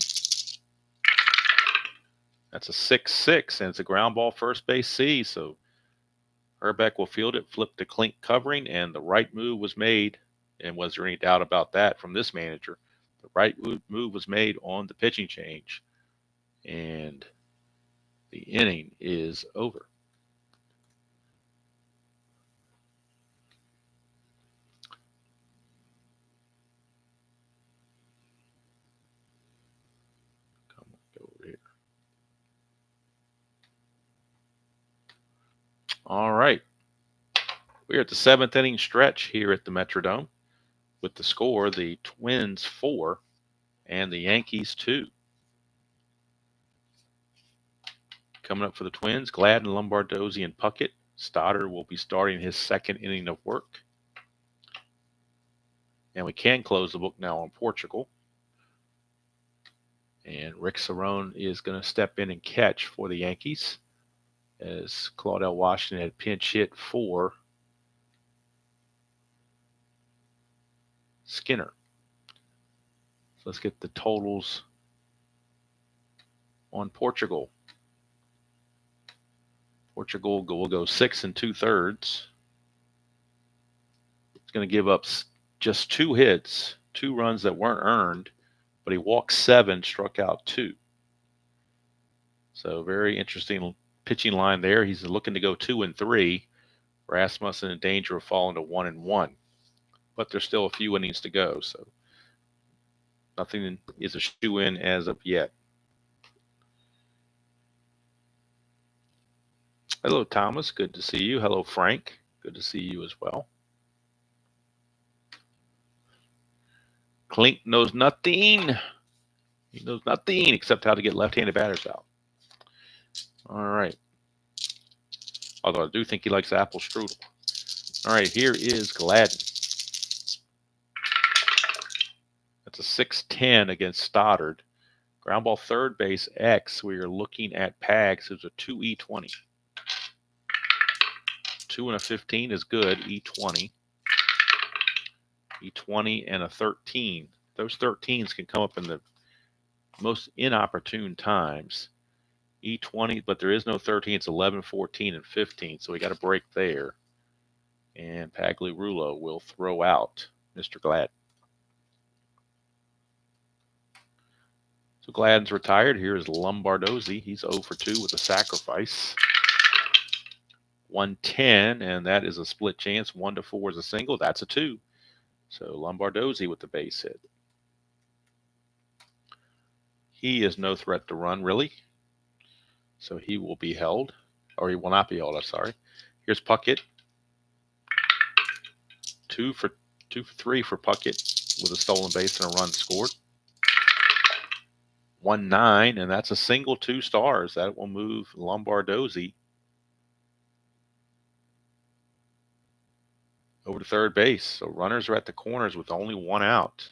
[SPEAKER 1] That's a 6-6, and it's a ground ball first base C. So Herbeck will field it, flip to Klink covering, and the right move was made. And was there any doubt about that from this manager? The right move was made on the pitching change, and the inning is over. Come on, go over here. All right. We're at the 7th inning stretch here at the Metrodome with the score, the Twins 4 and the Yankees 2. Coming up for the Twins, Gladden, Lombardozzi, and Puckett. Stoddard will be starting his 2nd inning of work. And we can close the book now on Portugal. And Rick Cerrone is going to step in and catch for the Yankees as Claudel Washington had pinch hit for Skinner. So let's get the totals on Portugal. Portugal will go 6 2/3. It's going to give up just 2 hits, 2 runs that weren't earned, but he walked 7, struck out 2. So very interesting pitching line there. He's looking to go 2 3. Rasmussen in danger of falling to 1-1, but there's still a few innings to go, so nothing is a shoe-in as of yet. Hello, Thomas. Good to see you. Hello, Frank. Good to see you as well. Klink knows nothing. He knows nothing except how to get left-handed batters out. All right. Although I do think he likes apple strudel. All right, here is Gladden. That's a 6-10 against Stoddard. Ground ball third base X. We are looking at Pags, who's a 2E20. 2 and a 15 is good. E20. E20 and a 13. Those 13s can come up in the most inopportune times. E20, but there is no 13. It's 11, 14, and 15. So we got a break there. And Pagliarulo will throw out Mr. Gladden. So Gladden's retired. Here is Lombardozzi. He's 0 for 2 with a sacrifice. 110, and that is a split chance. 1 4 is a single. That's a 2. So Lombardozzi with the base hit. He is no threat to run, really. So he will be held, or he will not be held, I'm sorry. Here's Puckett. 2 for 3 for Puckett with a stolen base and a run scored. 1-9, and that's a single, 2 stars. That will move Lombardozzi over to third base. So runners are at the corners with only 1 out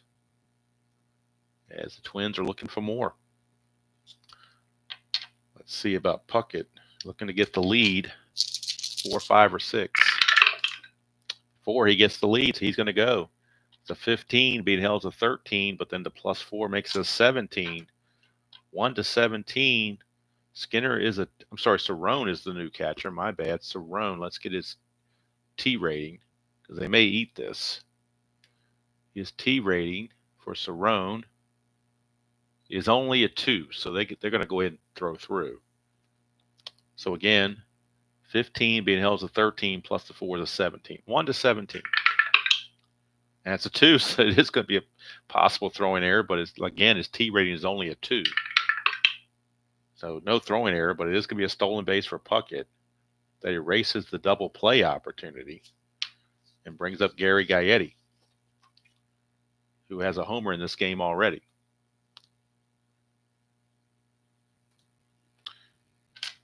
[SPEAKER 1] as the Twins are looking for more. Let's see about Puckett. Looking to get the lead, 4, 5, or 6. 4, he gets the lead, so he's going to go. It's a 15, being held to 13, but then the +4 makes it a 17. 1 17. Skinner is Cerrone is the new catcher. My bad. Cerrone, let's get his T rating because they may eat this. His T rating for Cerrone is only a 2, so they're going to go ahead and throw through. So again, 15 being held to 13 plus the 4 is a 17. 1 17. And it's a 2, so it is going to be a possible throwing error, but again, his T rating is only a 2. So no throwing error, but it is going to be a stolen base for Puckett that erases the double play opportunity and brings up Gary Gaetti, who has a homer in this game already.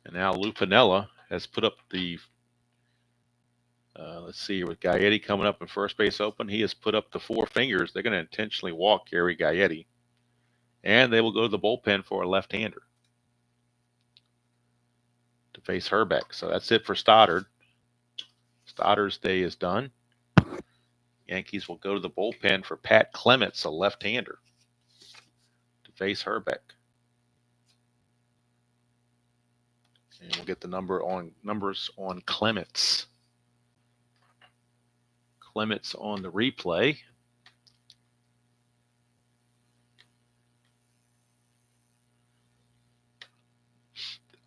[SPEAKER 1] And now Lou Piniella has put up the, let's see here, with Gaetti coming up in first base open, he has put up the 4 fingers. They're going to intentionally walk Gary Gaetti, and they will go to the bullpen for a left-hander to face Herbeck. So that's it for Stoddard. Stoddard's day is done. Yankees will go to the bullpen for Pat Clements, a left-hander, to face Herbeck. And we'll get the numbers on Clements. Clements on the replay.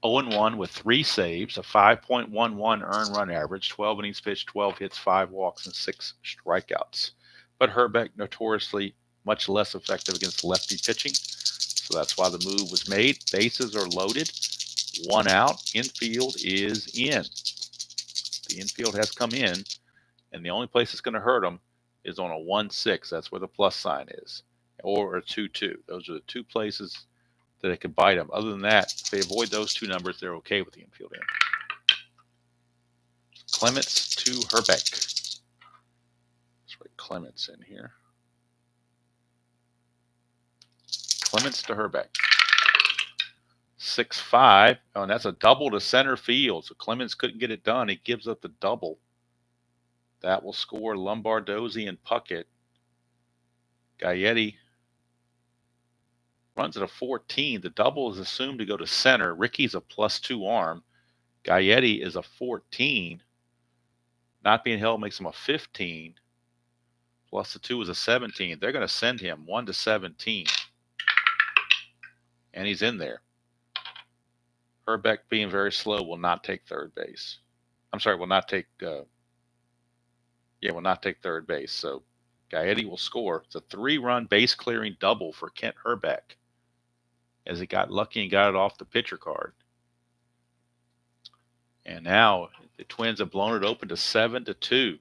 [SPEAKER 1] (0-1) with 3 saves, a 5.11 earned run average, 12 innings pitched, 12 hits, 5 walks, and 6 strikeouts. But Herbeck notoriously much less effective against lefty pitching, so that's why the move was made. Bases are loaded, 1 out, infield is in. The infield has come in, and the only place it's going to hurt them is on a 1-6. That's where the plus sign is, or a 2-2. Those are the 2 places that it could bite them. Other than that, if they avoid those 2 numbers, they're okay with the infield in. Clements to Herbeck. Let's write Clements in here. Clements to Herbeck. 6-5. Oh, and that's a double to center field. So Clements couldn't get it done. He gives up the double. That will score Lombardozzi and Puckett. Gaetti runs at a 14. The double is assumed to go to center. Ricky's a +2 arm. Gaetti is a 14. Not being held makes him a 15. Plus the 2 is a 17. They're going to send him 1-17. And he's in there. Herbeck, being very slow, will not take third base. I'm sorry, will not take third base. So Gaetti will score. It's a 3-run base clearing double for Kent Herbeck, as he got lucky and got it off the pitcher card. And now the Twins have blown it open to 7-2.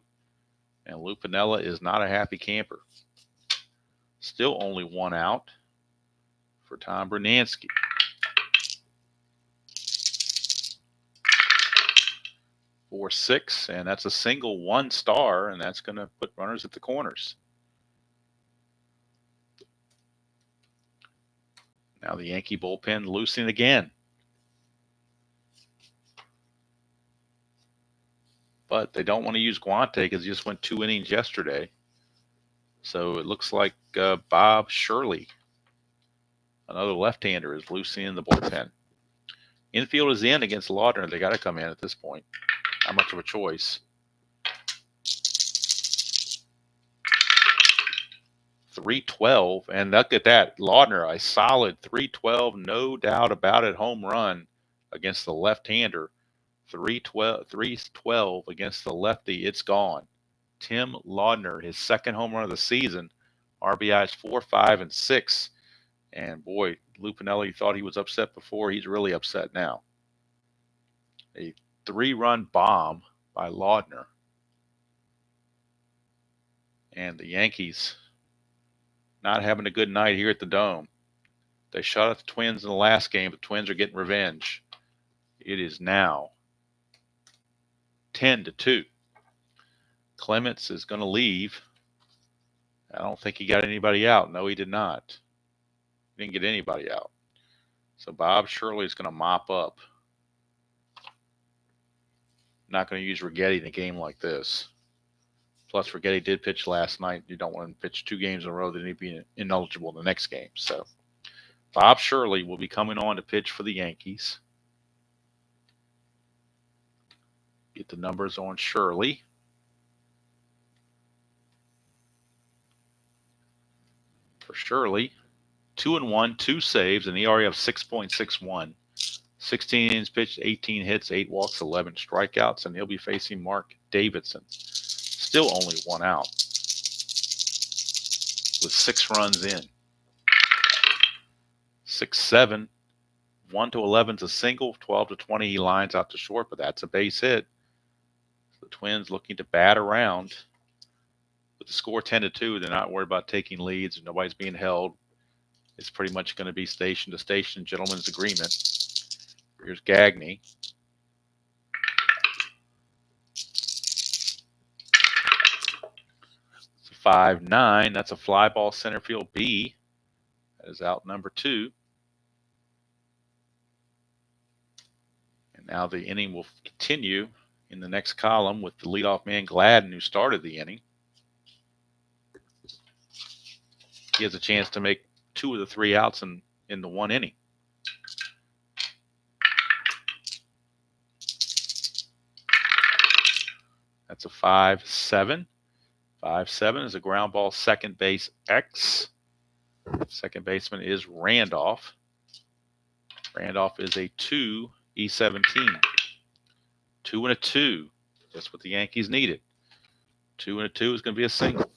[SPEAKER 1] And Lou Piniella is not a happy camper. Still only 1 out for Tom Brunansky. For 6, and that's a single 1 star, and that's going to put runners at the corners. Now the Yankee bullpen loosening again. But they don't want to use Guante because he just went 2 innings yesterday. So it looks like Bob Shirley, another left-hander, is loosening the bullpen. Infield is in against Laudner. They got to come in at this point. Not much of a choice. 3-12, and look at that. Laudner, a solid 3-12, no doubt about it, home run against the left-hander. 3-12 against the lefty. It's gone. Tim Laudner, his 2nd home run of the season. RBIs 4, 5, and 6. And boy, Lou Piniella thought he was upset before. He's really upset now. A 3-run bomb by Laudner. And the Yankees not having a good night here at the Dome. They shut out the Twins in the last game. The Twins are getting revenge. It is now 10-2. Clements is going to leave. I don't think he got anybody out. No, he did not. He didn't get anybody out. So Bob Shirley is going to mop up. Not going to use Righetti in a game like this. Plus, Righetti did pitch last night. You don't want him to pitch 2 games in a row, then he'd be ineligible in the next game. So Bob Shirley will be coming on to pitch for the Yankees. Get the numbers on Shirley. For Shirley, 2-1, 2 saves, an ERA of 6.61. 16 innings pitched, 18 hits, 8 walks, 11 strikeouts, and he'll be facing Mark Davidson. Still only 1 out with 6 runs in. 6-7, 1-11 is a single, 12-20 he lines out to short, but that's a base hit. The Twins looking to bat around. With the score 10-2, they're not worried about taking leads. Nobody's being held. It's pretty much going to be station to station, gentleman's agreement. Here's Gagne. It's a 5-9. That's a fly ball center field B. That is out number 2. And now the inning will continue in the next column with the leadoff man Gladden, who started the inning. he has a chance to make 2 of the 3 outs in the 1 inning. That's a 5-7. 5-7 is a ground ball, second base X. Second baseman is Randolph. Randolph is a 2, E17. 2 and a 2. That's what the Yankees needed. 2 and a 2 is going to be a single.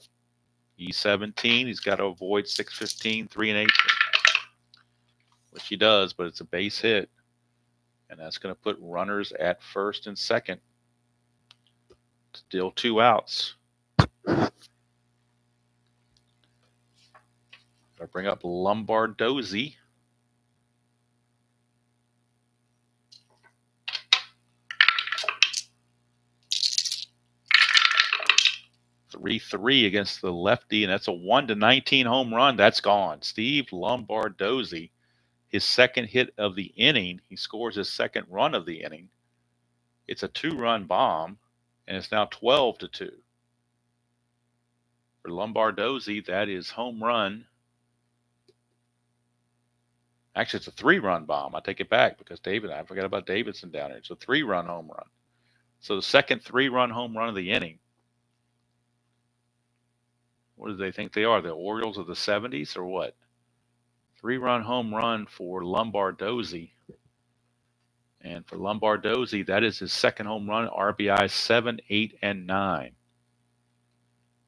[SPEAKER 1] E17, he's got to avoid 6-15, 3 and 8, which he does, but it's a base hit. And that's going to put runners at first and second. Still 2 outs. I'll bring up Lombardozzi. .3-3 against the lefty, and that's a 1-19 home run. That's gone. Steve Lombardozzi, his second hit of the inning. He scores his second run of the inning. It's a 2-run bomb, and it's now 12-2. For Lombardozzi, that is home run. Actually, it's a 3-run bomb. I take it back because I forgot about Davidson down here. It's a 3-run home run. So the second 3-run home run of the inning. What do they think they are? The Orioles of the 70s or what? 3-run home run for Lombardozzi. And for Lombardozzi, that is his second home run, RBI 7, 8, and 9.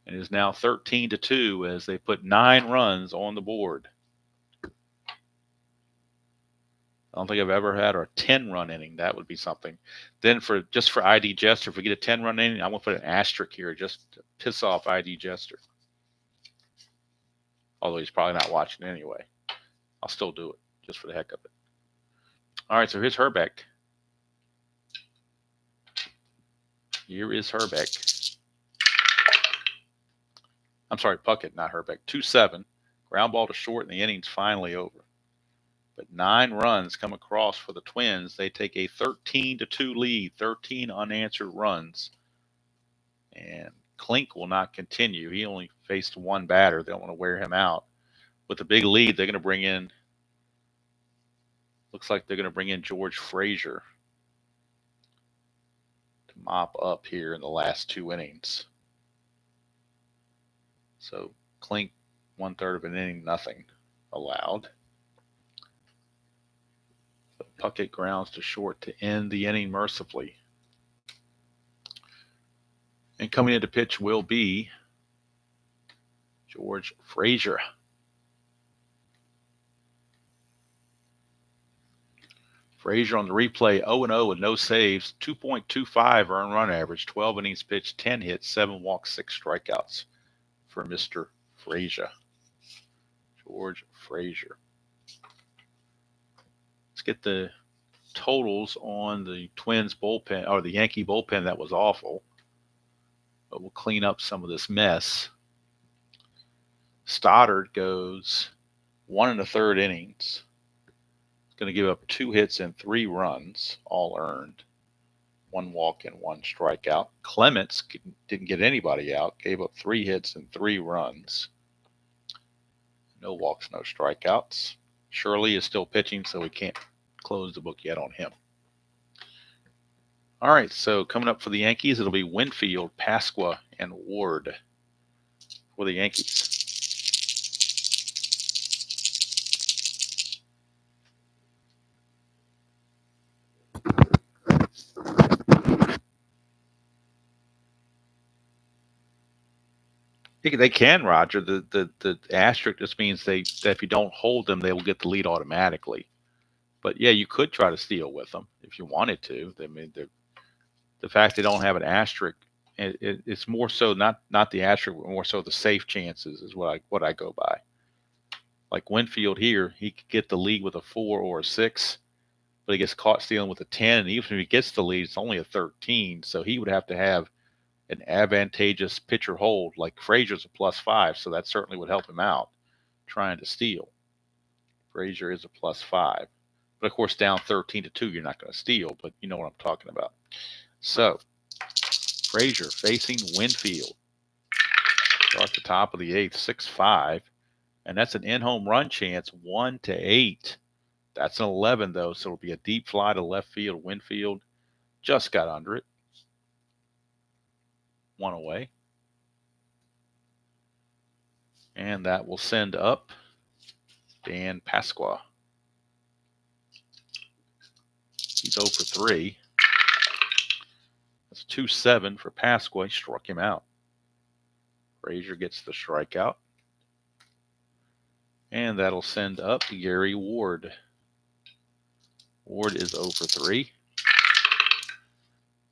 [SPEAKER 1] And it is now 13-2 as they put 9 runs on the board. I don't think I've ever had a 10-run inning. That would be something. Then for ID Jester, if we get a 10-run inning, I'm going to put an asterisk here just to piss off ID Jester. Although he's probably not watching anyway. I'll still do it just for the heck of it. All right, so here's Herbeck. Here is Herbeck. I'm sorry, Puckett, not Herbeck. 2-7. Ground ball to short, and the inning's finally over. But 9 runs come across for the Twins. They take a 13-2 lead, 13 unanswered runs. And Klink will not continue. He only faced 1 batter. They don't want to wear him out. With the big lead, they're going to bring in, looks like they're going to bring in George Frazier to mop up here in the last 2 innings. So Klink, 1/3 of an inning, nothing allowed. So Puckett grounds to short to end the inning mercifully. And coming in to pitch will be George Frazier. Frazier on the replay, 0-0 with no saves, 2.25 earned run average, 12 innings pitched, 10 hits, 7 walks, 6 strikeouts for Mr. Frazier. George Frazier. Let's get the totals on the Twins bullpen, or the Yankee bullpen. That was awful. But we'll clean up some of this mess. Stoddard goes 1 1/3 innings. Going to give up 2 hits and 3 runs, all earned. 1 walk and 1 strikeout. Clements didn't get anybody out, gave up 3 hits and 3 runs. No walks, no strikeouts. Shirley is still pitching, so we can't close the book yet on him. All right, so coming up for the Yankees, it'll be Winfield, Pasqua, and Ward for the Yankees. They can, Roger. The asterisk just means that if you don't hold them, they will get the lead automatically. But yeah, you could try to steal with them if you wanted to. I mean, the fact they don't have an asterisk, it's more so not the asterisk, but more so the safe chances is what I go by. Like Winfield here, he could get the lead with a 4 or a 6, but he gets caught stealing with a 10. And even if he gets the lead, it's only a 13. So he would have to have an advantageous pitcher hold. Like Frazier's a +5, so that certainly would help him out trying to steal. Frazier is a +5. But of course, down 13-2, you're not going to steal, but you know what I'm talking about. So, Frazier facing Winfield. Start the top of the 8th, 6-5. And that's an in-home run chance, 1-8. That's an 11, though, so it'll be a deep fly to left field, Winfield. Just got under it. 1 away. And that will send up Dan Pasqua. He's 0 for 3. That's 2-7 for Pasqua. He struck him out. Frazier gets the strikeout. And that'll send up Gary Ward. Ward is 0 for 3.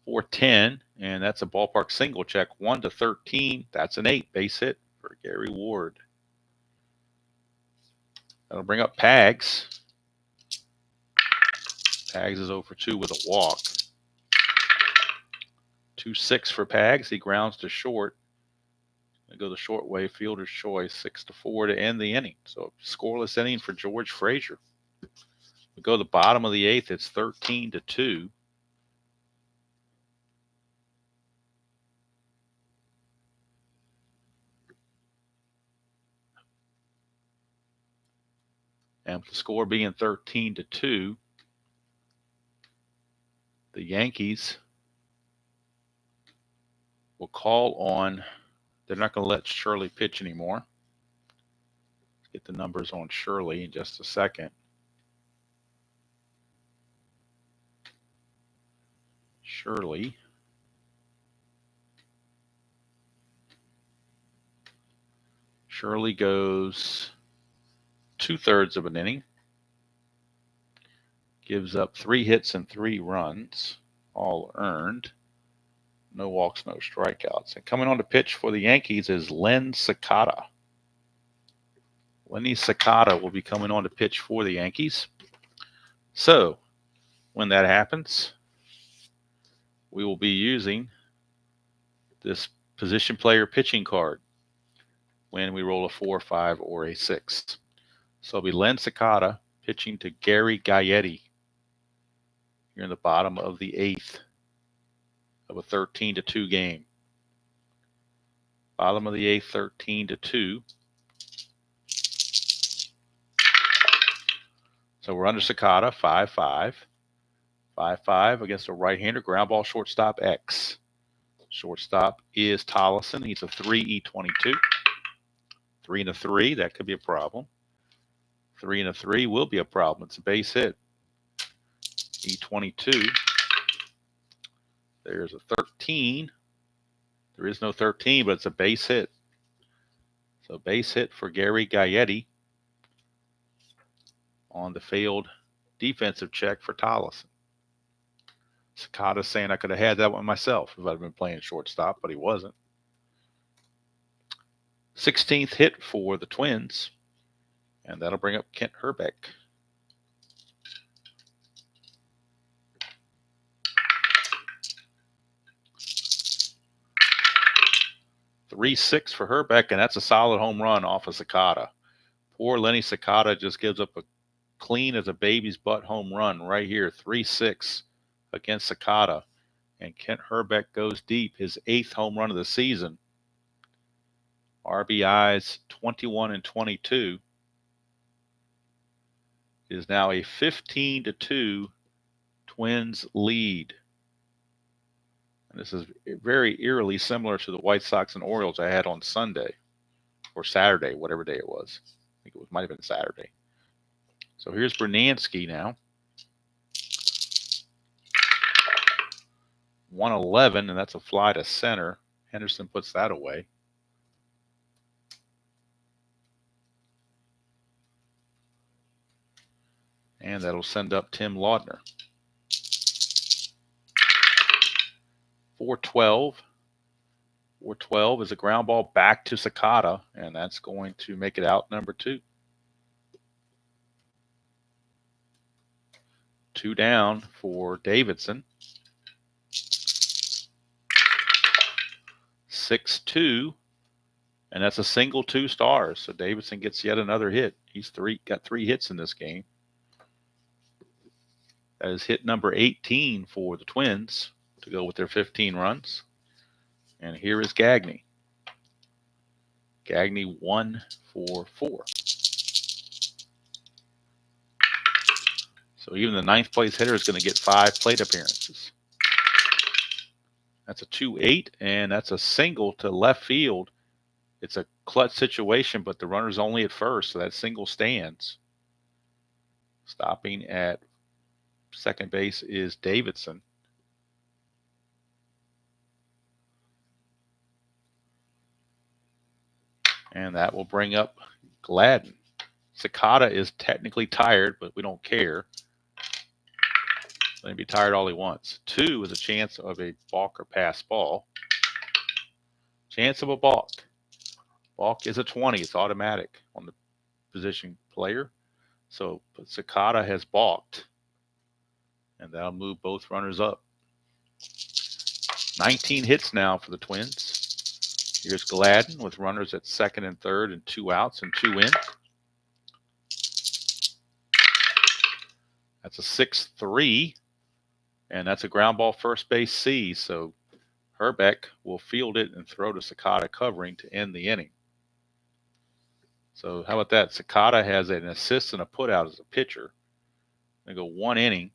[SPEAKER 1] 4-10, and that's a ballpark single check. 1-13. That's an 8 base hit for Gary Ward. That'll bring up Pags. Pags is 0 for 2 with a walk. 2-6 for Pags. He grounds to short. They go the short way, fielder's choice, 6-4 to end the inning. So scoreless inning for George Frazier. We go to the bottom of the 8th. It's 13-2. And with the score being 13-2, the Yankees will call on, they're not going to let Shirley pitch anymore. Let's get the numbers on Shirley in just a second. Shirley goes 2/3 of an inning, gives up 3 hits and 3 runs, all earned. No walks, no strikeouts. And coming on to pitch for the Yankees is Len Sakata. Lenny Sakata will be coming on to pitch for the Yankees. So when that happens, we will be using this position player pitching card when we roll a 4, 5, or a 6. So it'll be Len Sakata pitching to Gary Gaetti here in the bottom of the 8th of a 13-2 game. Bottom of the 8th, 13-2. So we're under Sakata, 5-5. 5-5 against a right-hander. Ground ball, shortstop, X. Shortstop is Tollison. He's a 3E22. 3-3, that could be a problem. 3-3 will be a problem. It's a base hit. E22. There's a 13. There is no 13, but it's a base hit. So base hit for Gary Gaetti on the failed defensive check for Tollison. Sakata saying I could have had that one myself if I'd been playing shortstop, but he wasn't. 16th hit for the Twins, and that'll bring up Kent Hrbek. .36 for Hrbek, and that's a solid home run off of Sakata. Poor Lenny Sakata just gives up a clean as a baby's butt home run right here. 3-6 against Sakata. And Kent Hrbek goes deep, his 8th home run of the season. RBIs 21 and 22. It is now a 15-2 Twins lead. And this is very eerily similar to the White Sox and Orioles I had on Sunday or Saturday, whatever day it was. I think it might have been Saturday. So here's Bernansky now. 111, and that's a fly to center. Henderson puts that away. And that'll send up Tim Laudner. 4-12. 4-12 is a ground ball back to Sakata, and that's going to make it out number 2. 2 down for Davidson. 6-2, and that's a single 2 stars. So Davidson gets yet another hit. He's got 3 hits in this game. That is hit number 18 for the Twins to go with their 15 runs. And here is Gagne. Gagne 1 for 4. So even the ninth place hitter is going to get 5 plate appearances. That's a 2-8, and that's a single to left field. It's a clutch situation, but the runner's only at first, so that single stands. Stopping at second base is Davidson. And that will bring up Gladden. Sakata is technically tired, but we don't care. Let him be tired all he wants. 2 is a chance of a balk or pass ball. Chance of a balk. Balk is a 20. It's automatic on the position player. So Sakata has balked. And that'll move both runners up. 19 hits now for the Twins. Here's Gladden with runners at second and third and 2 outs and 2 in. That's a 6-3. And that's a ground ball first base C. So Herbeck will field it and throw to Sakata covering to end the inning. So how about that? Sakata has an assist and a putout as a pitcher. They go 1 inning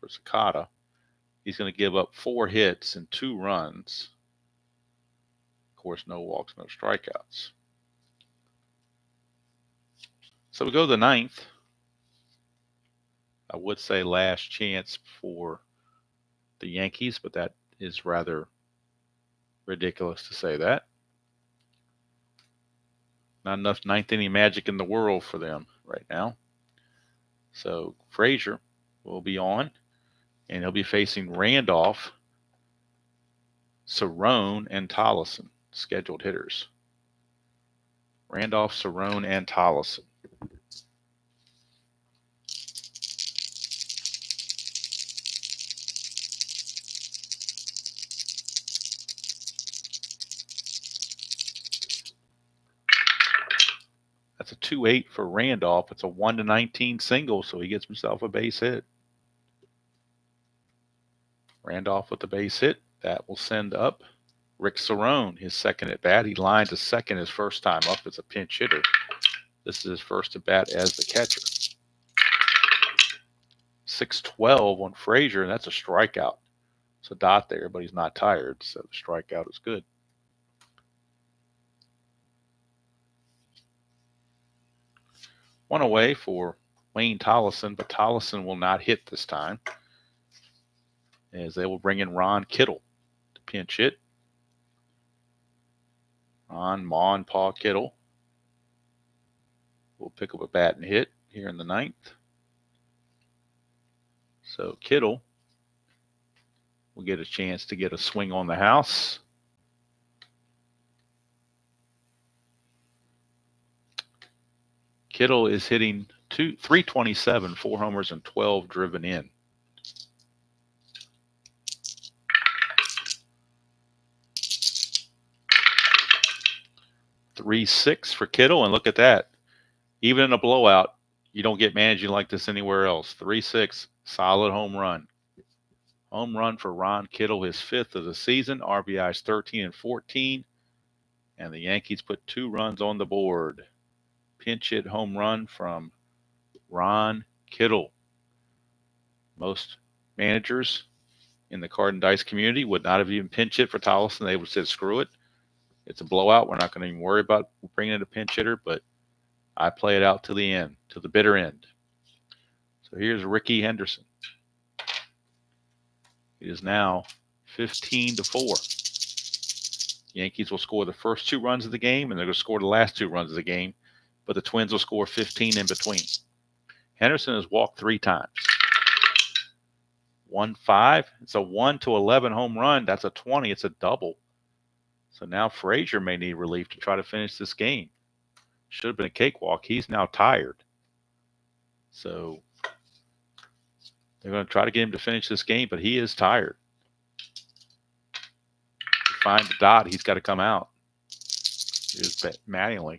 [SPEAKER 1] for Sakata. He's going to give up 4 hits and 2 runs. Of course, no walks, no strikeouts. So we go to the ninth. I would say last chance for the Yankees, but that is rather ridiculous to say that. Not enough ninth inning magic in the world for them right now. So Frazier will be on, and he'll be facing Randolph, Cerrone, and Tollison, scheduled hitters. Randolph, Cerrone, and Tollison. That's a 2-8 for Randolph. It's a 1-19 single, so he gets himself a base hit. Randolph with the base hit. That will send up Rick Cerrone, his second at bat. He lined to second his first time up as a pinch hitter. This is his first at bat as the catcher. 6-12 on Frazier, and that's a strikeout. It's a dot there, but he's not tired, so the strikeout is good. One away for Wayne Tollison, but Tollison will not hit this time, as they will bring in Ron Kittle to pinch hit. Ron, Ma, and Pa Kittle will pick up a bat and hit here in the ninth. So Kittle will get a chance to get a swing on the house. Kittle is hitting 327, 4 homers, and 12 driven in. .36 for Kittle, and look at that. Even in a blowout, you don't get managing like this anywhere else. 3-6, solid home run. Home run for Ron Kittle, his 5th of the season. RBIs 13 and 14, and the Yankees put 2 runs on the board. Pinch hit home run from Ron Kittle. Most managers in the card and dice community would not have even pinch hit for Tollison. They would have said, screw it. It's a blowout. We're not going to even worry about bringing in a pinch hitter, but I play it out to the end, to the bitter end. So here's Ricky Henderson. It is now 15-4. Yankees will score the first 2 runs of the game, and they're going to score the last 2 runs of the game, but the Twins will score 15 in between. Henderson has walked 3 times. 1-5. It's a 1-11 home run. That's a 20. It's a double. So now Frazier may need relief to try to finish this game. Should have been a cakewalk. He's now tired. So they're going to try to get him to finish this game, but he is tired. To find the dot, he's got to come out. Here's Mattingly.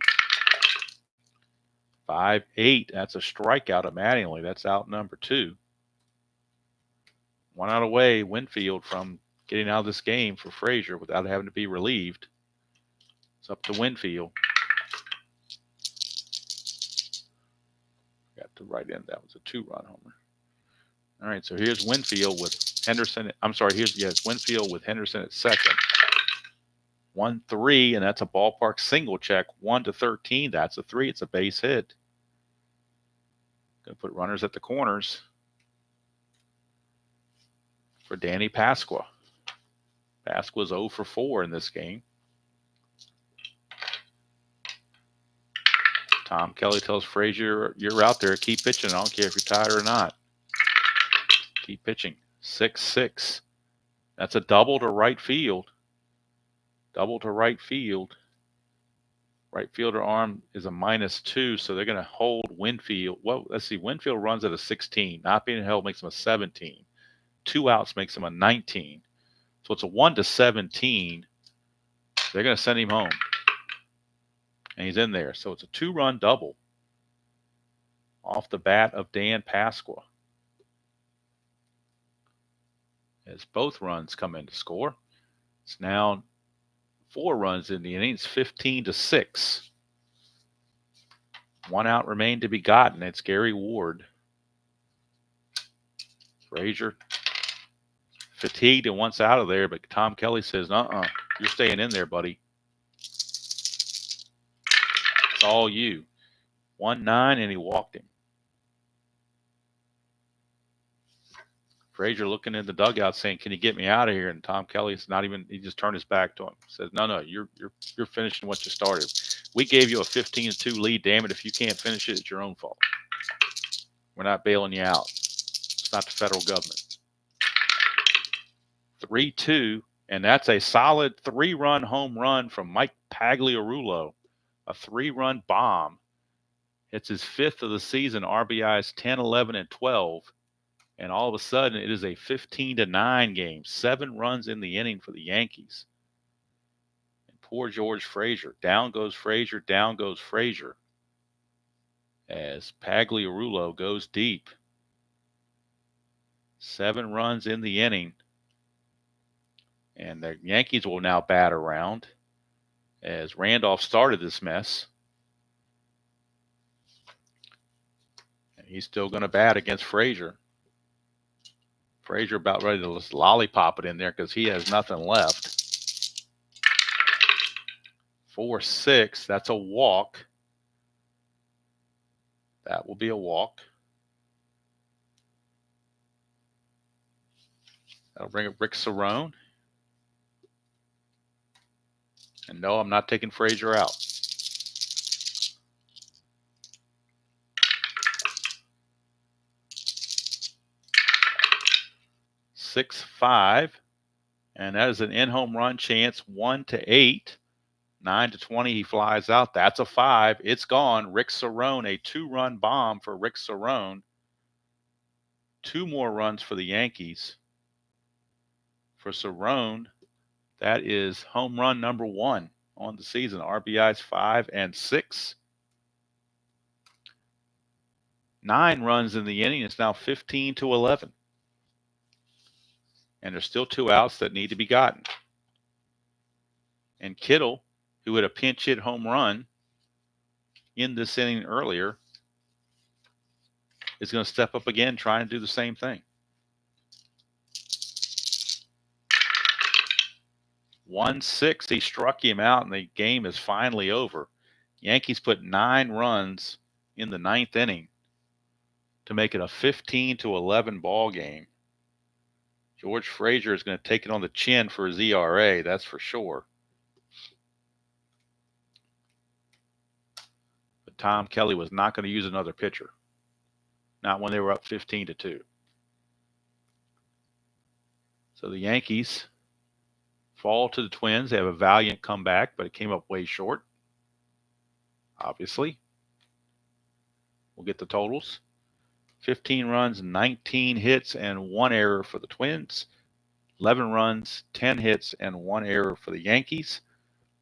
[SPEAKER 1] 5-8. That's a strikeout of Mattingly. That's out number 2. 1 out away, Winfield, from getting out of this game for Frazier without having to be relieved. It's up to Winfield. Got to right in. That was a 2-run homer. All right, so here's Winfield with Henderson. I'm sorry, it's Winfield with Henderson at second. 1-3, and that's a ballpark single check. 1-13, that's a 3. It's a base hit. Going to put runners at the corners for Danny Pasqua. Pasqua's 0 for 4 in this game. Tom Kelly tells Frazier, you're out there. Keep pitching. I don't care if you're tired or not. Keep pitching. 6-6. That's a double to right field. Double to right field. Right fielder arm is a -2, so they're going to hold Winfield. Well, let's see. Winfield runs at a 16. Not being held makes him a 17. 2 outs makes him a 19. So it's a 1-17. They're going to send him home. And he's in there. So it's a 2-run double off the bat of Dan Pasqua. As both runs come in to score. It's now 4 runs in the innings, 15-6. 1 out remained to be gotten. It's Gary Ward. Frazier fatigued and wants out of there, but Tom Kelly says, you're staying in there, buddy. It's all you. 1-9, and he walked him. Frazier looking in the dugout saying, can you get me out of here? And Tom Kelly's not even, he just turned his back to him. Says, no, you're finishing what you started. We gave you a 15-2 lead. Damn it, if you can't finish it, it's your own fault. We're not bailing you out. It's not the federal government. 3-2, and that's a solid 3-run home run from Mike Pagliarulo. A 3-run bomb. It's his 5th of the season. RBIs 10, 11, and 12. And all of a sudden, it is a 15-9 game. 7 runs in the inning for the Yankees. And poor George Frazier. Down goes Frazier. Down goes Frazier. As Pagliarulo goes deep. 7 runs in the inning. And the Yankees will now bat around as Randolph started this mess. And he's still going to bat against Frazier. Frazier about ready to just lollipop it in there because he has nothing left. 4-6. That's a walk. That will be a walk. That'll bring up Rick Cerrone. And no, I'm not taking Frazier out. Six, 5. And that is an in-home run chance. 1-8. 9-20. He flies out. That's a 5. It's gone. Rick Cerrone, a 2-run bomb for Rick Cerrone. 2 more runs for the Yankees. For Cerrone, that is home run number 1 on the season. RBIs 5 and 6. 9 runs in the inning. It's now 15-11. And there's still 2 outs that need to be gotten. And Kittle, who had a pinch hit home run in this inning earlier, is going to step up again trying to do the same thing. 1-6, he struck him out, and the game is finally over. Yankees put 9 runs in the 9th inning to make it a 15-11 ball game. George Frazier is going to take it on the chin for his ERA, that's for sure. But Tom Kelly was not going to use another pitcher. Not when they were up 15-2. So the Yankees fall to the Twins. They have a valiant comeback, but it came up way short. Obviously. We'll get the totals. 15 runs, 19 hits, and 1 error for the Twins. 11 runs, 10 hits, and 1 error for the Yankees.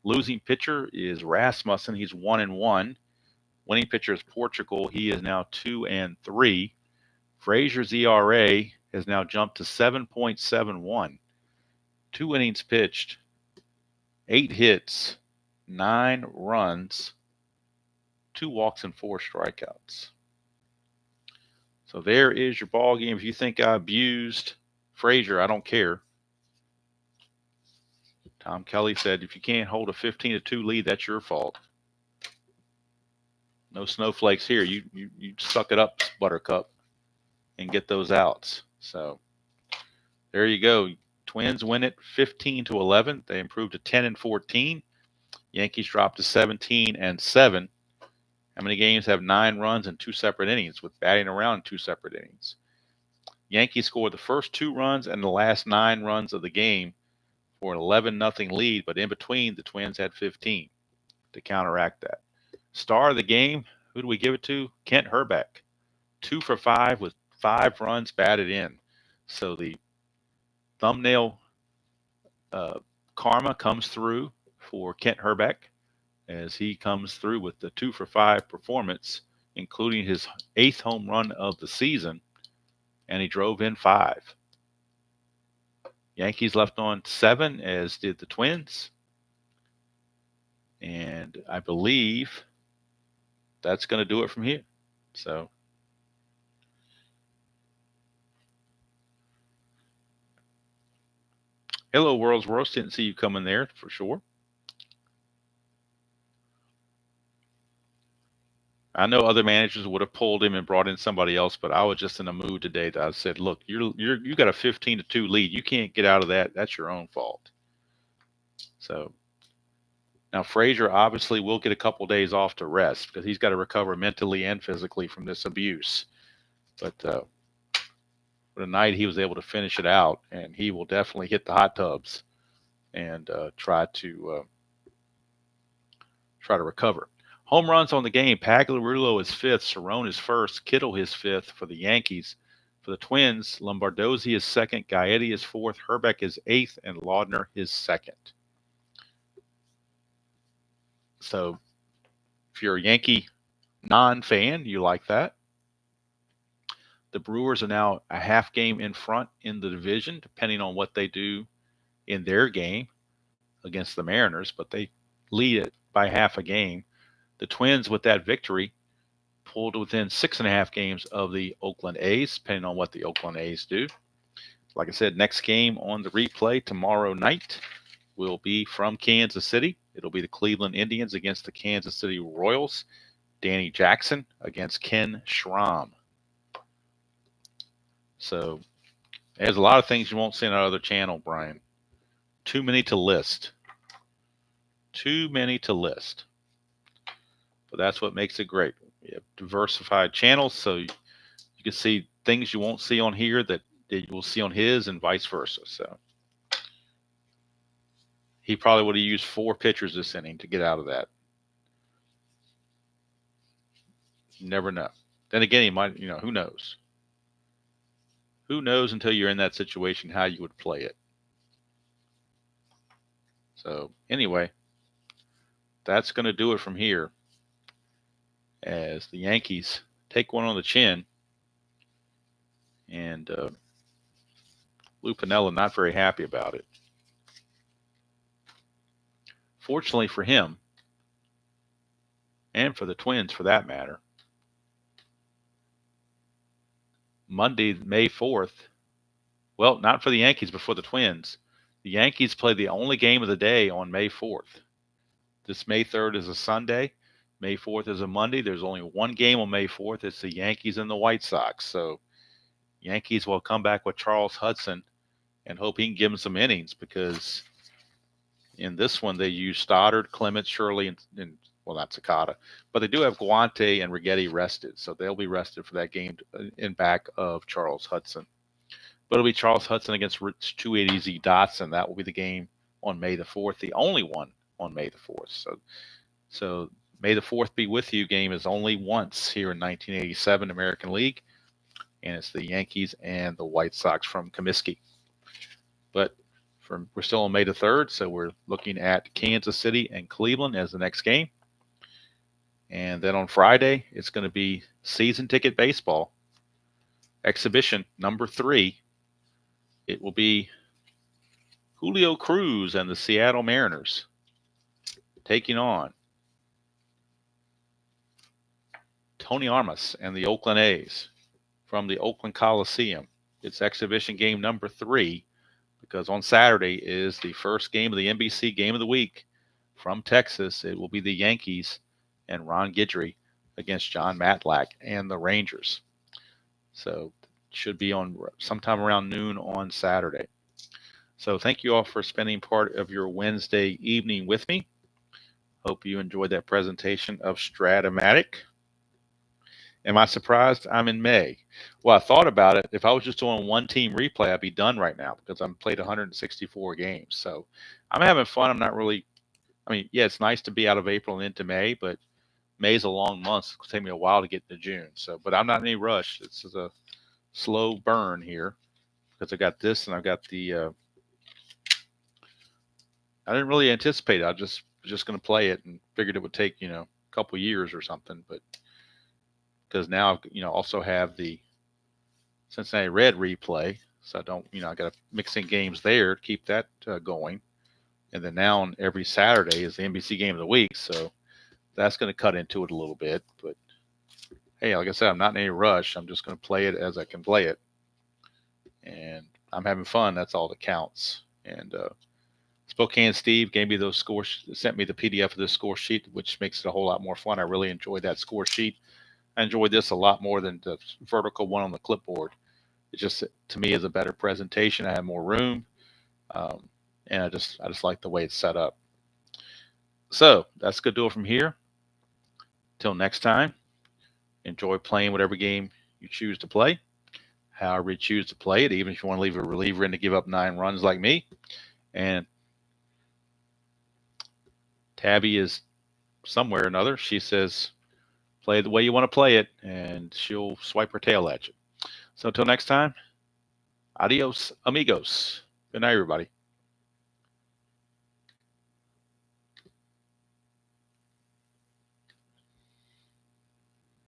[SPEAKER 1] Losing pitcher is Rasmussen. He's 1-1. Winning pitcher is Portugal. He is now 2-3. Frazier's ERA has now jumped to 7.71. 2 innings pitched, 8 hits, 9 runs, 2 walks, and 4 strikeouts. So there is your ball game. If you think I abused Frazier, I don't care. Tom Kelly said, if you can't hold a 15-2 lead, that's your fault. No snowflakes here. You suck it up, Buttercup, and get those outs. So there you go. Twins win it 15-11. They improved to 10-14. Yankees dropped to 17-7. How many games have 9 runs in 2 separate innings, with batting around in 2 separate innings? Yankees scored the first 2 runs and the last 9 runs of the game for an 11-0 lead, but in between, the Twins had 15 to counteract that. Star of the game, who do we give it to? Kent Hrbek, 2 for 5 with 5 runs batted in. So the thumbnail karma comes through for Kent Hrbek as he comes through with the 2 for 5 performance, including his 8th home run of the season, and he drove in 5. Yankees left on 7, as did the Twins. And I believe that's going to do it from here. So hello, World's Worst. Didn't see you coming there for sure. I know other managers would have pulled him and brought in somebody else, but I was just in a mood today that I said, look, you got a 15-2 lead. You can't get out of that. That's your own fault. So now Frazier obviously will get a couple days off to rest because he's got to recover mentally and physically from this abuse. But tonight he was able to finish it out, and he will definitely hit the hot tubs and try to recover. Home runs on the game. Pagliarulo is 5th. Cerrone is 1st. Kittle is 5th for the Yankees. For the Twins, Lombardozzi is 2nd. Gaetti is 4th. Hrbek is 8th. And Laudner is 2nd. So if you're a Yankee non-fan, you like that. The Brewers are now a half game in front in the division, depending on what they do in their game against the Mariners, but they lead it by half a game. The Twins, with that victory, pulled within 6.5 games of the Oakland A's, depending on what the Oakland A's do. Like I said, next game on the replay tomorrow night will be from Kansas City. It'll be the Cleveland Indians against the Kansas City Royals. Danny Jackson against Ken Schramm. So there's a lot of things you won't see on our other channel, Brian. Too many to list. Too many to list. But that's what makes it great. We have diversified channels, so you can see things you won't see on here that you will see on his, and vice versa. So he probably would have used 4 pitchers this inning to get out of that. You never know. Then again, he might, who knows? Who knows until you're in that situation how you would play it. So anyway, that's going to do it from here as the Yankees take one on the chin. And Lou Piniella not very happy about it. Fortunately for him, and for the Twins for that matter, Monday, May 4th, well, not for the Yankees, but for the Twins, the Yankees play the only game of the day on May 4th. This May 3rd is a Sunday. May 4th is a Monday. There's only one game on May 4th. It's the Yankees and the White Sox. So Yankees will come back with Charles Hudson and hope he can give them some innings, because in this one they use Stoddard, Clemens, Shirley, and well, not Sakata, but they do have Guante and Righetti rested, so they'll be rested for that game in back of Charles Hudson. But it'll be Charles Hudson against Rich 280Z Dotson. That will be the game on May the 4th, the only one on May the 4th. So May the 4th be with you game is only once here in 1987 American League, and it's the Yankees and the White Sox from Comiskey. But we're still on May the 3rd, so we're looking at Kansas City and Cleveland as the next game. And then on Friday, it's going to be season ticket baseball, exhibition number 3. It will be Julio Cruz and the Seattle Mariners taking on Tony Armas and the Oakland A's from the Oakland Coliseum. It's exhibition game number 3 because on Saturday is the first game of the NBC Game of the Week from Texas. It will be the Yankees and Ron Guidry against John Matlack and the Rangers. So should be on sometime around noon on Saturday. So thank you all for spending part of your Wednesday evening with me. Hope you enjoyed that presentation of Strat-O-Matic. Am I surprised I'm in May? Well, I thought about it. If I was just doing one team replay, I'd be done right now because I've played 164 games. So I'm having fun. I'm not really, yeah, it's nice to be out of April and into May, but May's a long month. It's going to take me a while to get to June. So, but I'm not in any rush. This is a slow burn here because I got this and I've got the, I didn't really anticipate it. I was just going to play it and figured it would take, a couple years or something, but because now, also have the Cincinnati Red replay. So I don't, I got to mix in games there to keep that going. And then now on every Saturday is the NBC Game of the Week. So that's going to cut into it a little bit. But hey, like I said, I'm not in any rush. I'm just going to play it as I can play it. And I'm having fun. That's all that counts. And Spokane Steve gave me those scores, sent me the PDF of this score sheet, which makes it a whole lot more fun. I really enjoyed that score sheet. I enjoyed this a lot more than the vertical one on the clipboard. It just, to me, is a better presentation. I have more room, and I just like the way it's set up. So that's going to do it from here. Till next time, enjoy playing whatever game you choose to play, however you choose to play it, even if you want to leave a reliever in to give up 9 runs like me. And Tabby is somewhere or another. She says, play the way you want to play it, and she'll swipe her tail at you. So until next time, adios, amigos. Good night, everybody.